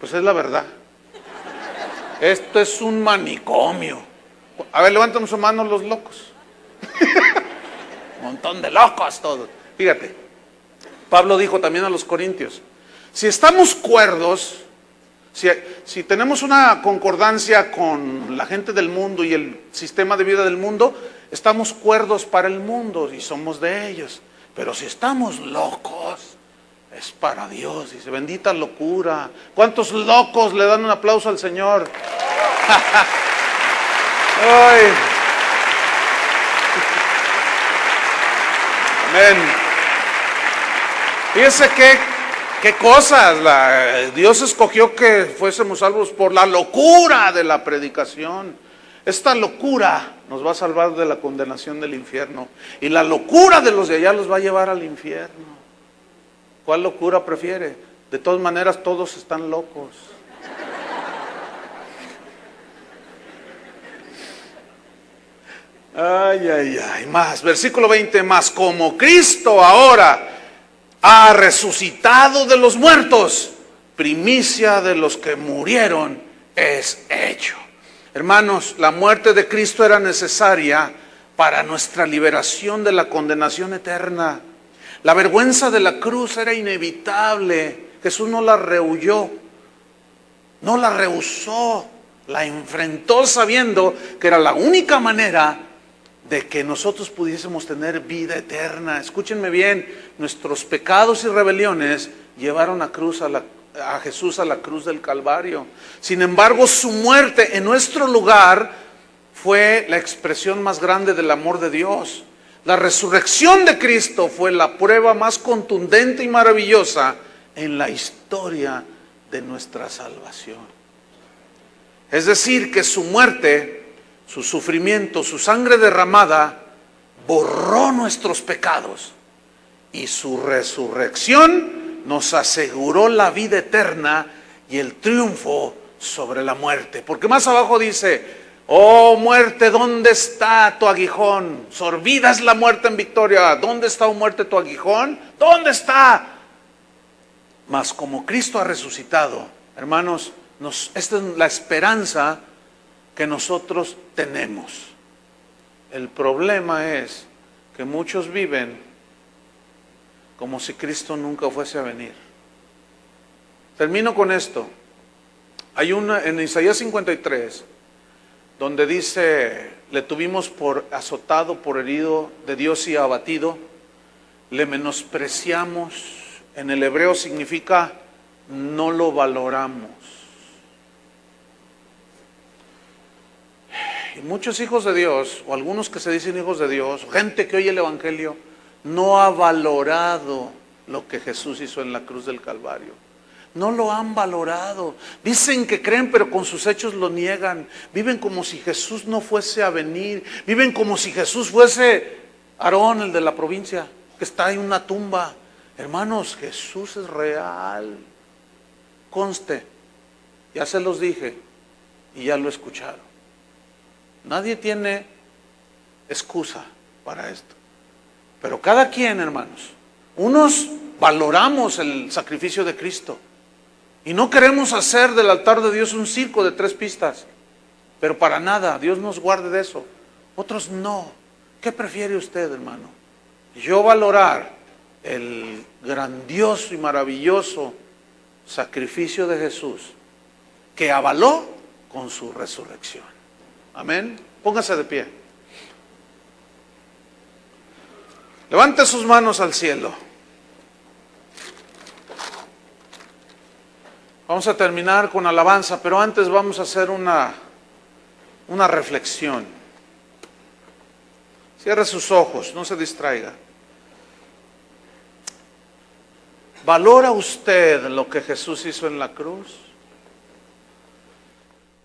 Pues es la verdad. Esto es un manicomio. A ver, levanten su mano los locos. Un montón de locos todos. Fíjate, Pablo dijo también a los corintios, si estamos cuerdos, si tenemos una concordancia con la gente del mundo y el sistema de vida del mundo, estamos cuerdos para el mundo y somos de ellos. Pero si estamos locos, es para Dios. Dice, bendita locura. ¿Cuántos locos le dan un aplauso al Señor? Ay. Amén. Fíjense qué cosas. Dios escogió que fuésemos salvos por la locura de la predicación. Esta locura nos va a salvar de la condenación del infierno. Y la locura de los de allá los va a llevar al infierno. ¿Cuál locura prefiere? De todas maneras, todos están locos. Ay, más. Versículo 20, más como Cristo ahora ha resucitado de los muertos, primicia de los que murieron es hecho. Hermanos, la muerte de Cristo era necesaria para nuestra liberación de la condenación eterna. La vergüenza de la cruz era inevitable. Jesús no la rehuyó, no la rehusó, la enfrentó sabiendo que era la única manera de que nosotros pudiésemos tener vida eterna. Escúchenme bien, nuestros pecados y rebeliones llevaron a Jesús a la cruz del Calvario. Sin embargo, su muerte en nuestro lugar fue la expresión más grande del amor de Dios. La resurrección de Cristo fue la prueba más contundente y maravillosa en la historia de nuestra salvación. Es decir, que su muerte, su sufrimiento, su sangre derramada borró nuestros pecados, y su resurrección nos aseguró la vida eterna y el triunfo sobre la muerte. Porque más abajo dice: oh muerte, ¿dónde está tu aguijón? Sorbida es la muerte en victoria. ¿Dónde está, oh muerte, tu aguijón? ¿Dónde está? Mas como Cristo ha resucitado, hermanos, esta es la esperanza que nosotros tenemos. El problema es que muchos viven como si Cristo nunca fuese a venir. Termino con esto. Hay una en Isaías 53, donde dice: le tuvimos por azotado, por herido de Dios y abatido, le menospreciamos. En el hebreo significa no lo valoramos. Y muchos hijos de Dios, o algunos que se dicen hijos de Dios, gente que oye el Evangelio, no ha valorado lo que Jesús hizo en la cruz del Calvario. No lo han valorado. Dicen que creen, pero con sus hechos lo niegan. Viven como si Jesús no fuese a venir. Viven como si Jesús fuese Aarón, el de la provincia, que está en una tumba. Hermanos, Jesús es real. Conste, ya se los dije y ya lo escucharon. Nadie tiene excusa para esto. Pero cada quien, hermanos, unos valoramos el sacrificio de Cristo y no queremos hacer del altar de Dios un circo de 3 pistas. Pero para nada, Dios nos guarde de eso. Otros no. ¿Qué prefiere usted, hermano? Yo valorar el grandioso y maravilloso sacrificio de Jesús, que avaló con su resurrección. Amén. Póngase de pie. Levante sus manos al cielo. Vamos a terminar con alabanza, pero antes vamos a hacer una reflexión. Cierre sus ojos, no se distraiga. ¿Valora usted lo que Jesús hizo en la cruz?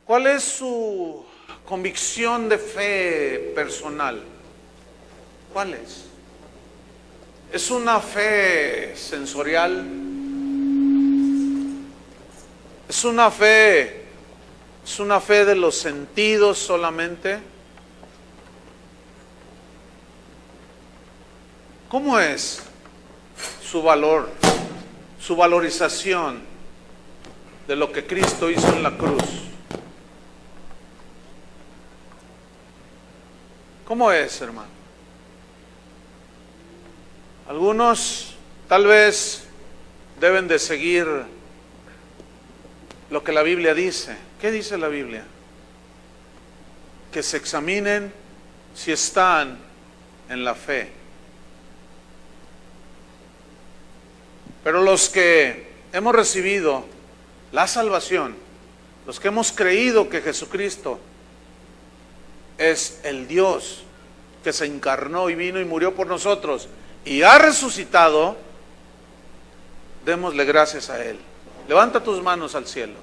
¿Cuál es su convicción de fe personal? ¿Cuál es? ¿Es una fe sensorial? ¿Es una fe de los sentidos solamente? ¿Cómo es su valor, su valorización de lo que Cristo hizo en la cruz? ¿Cómo es, hermano? Algunos tal vez deben de seguir lo que la Biblia dice. ¿Qué dice la Biblia? Que se examinen si están en la fe. Pero los que hemos recibido la salvación, los que hemos creído que Jesucristo es el Dios que se encarnó y vino y murió por nosotros y ha resucitado, démosle gracias a Él. Levanta tus manos al cielo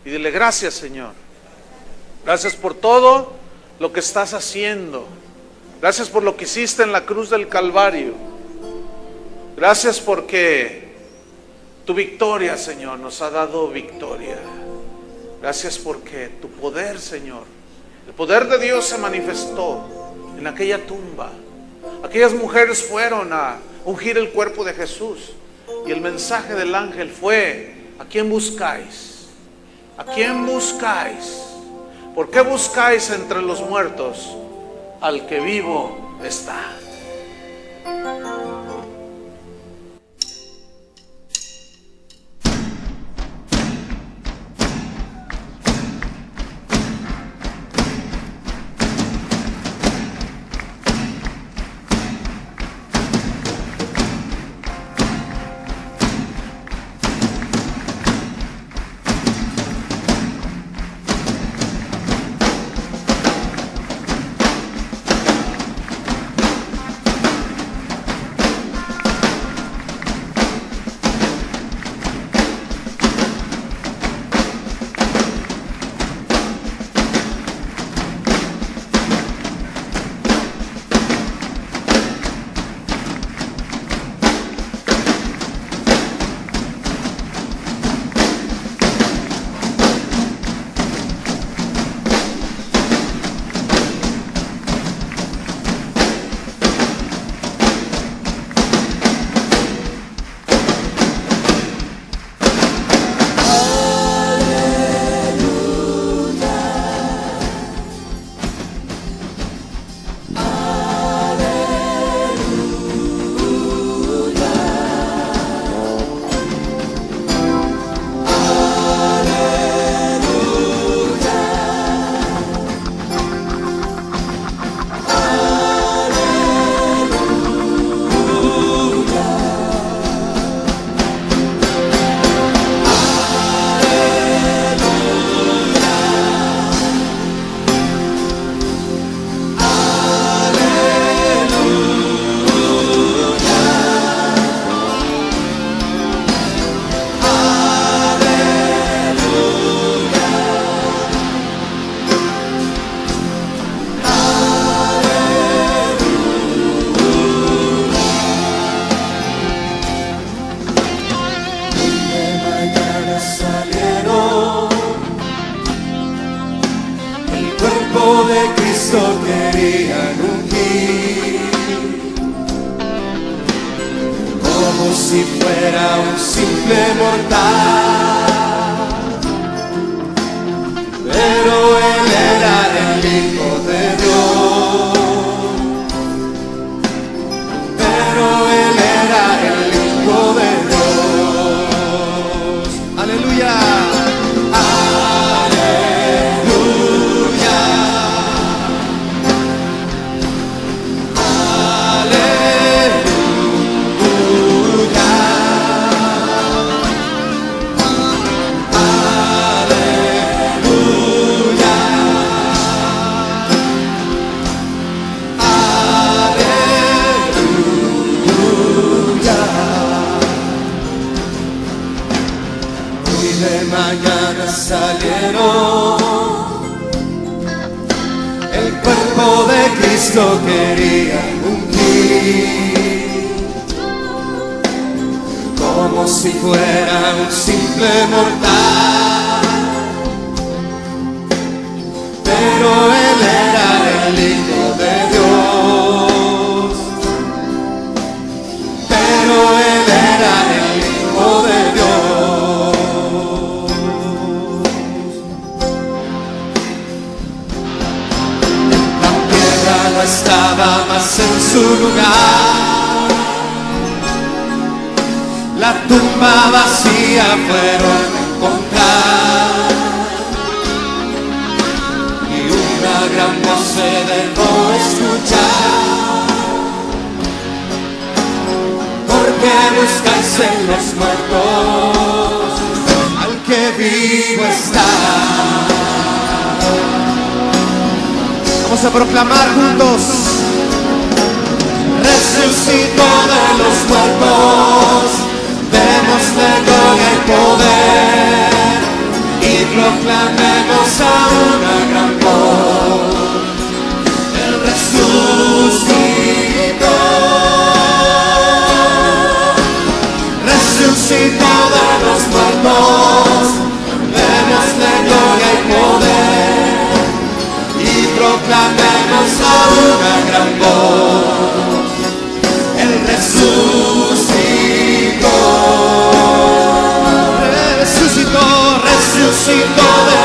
y dile: gracias, Señor. Gracias por todo lo que estás haciendo. Gracias por lo que hiciste en la cruz del Calvario. Gracias porque tu victoria, Señor, nos ha dado victoria. Gracias porque tu poder, Señor, el poder de Dios se manifestó en aquella tumba. Aquellas mujeres fueron a ungir el cuerpo de Jesús y el mensaje del ángel fue: ¿a quién buscáis? ¿A quién buscáis? ¿Por qué buscáis entre los muertos al que vivo está. De Cristo querían ungir, como si fuera un simple mortal, pero Él era el Hijo de Dios, pero Él era el Hijo de Dios. Aleluya. Mañana salieron, el cuerpo de Cristo quería ungir, como si fuera un simple mortal, pero Él era el Hijo de Dios, pero Él era el Hijo de Dios. Estaba más en su lugar, la tumba vacía fueron a encontrar, y una gran voz se dejó escuchar: ¿por qué buscáis en los muertos al que vivo está? Vamos a proclamar juntos: resucitó de los muertos, démosle gloria y poder, y proclamemos a una gran voz: Él resucitó, resucitó de los muertos, démosle gloria y poder, proclamemos a una gran voz: Él resucitó, resucitó, resucitó de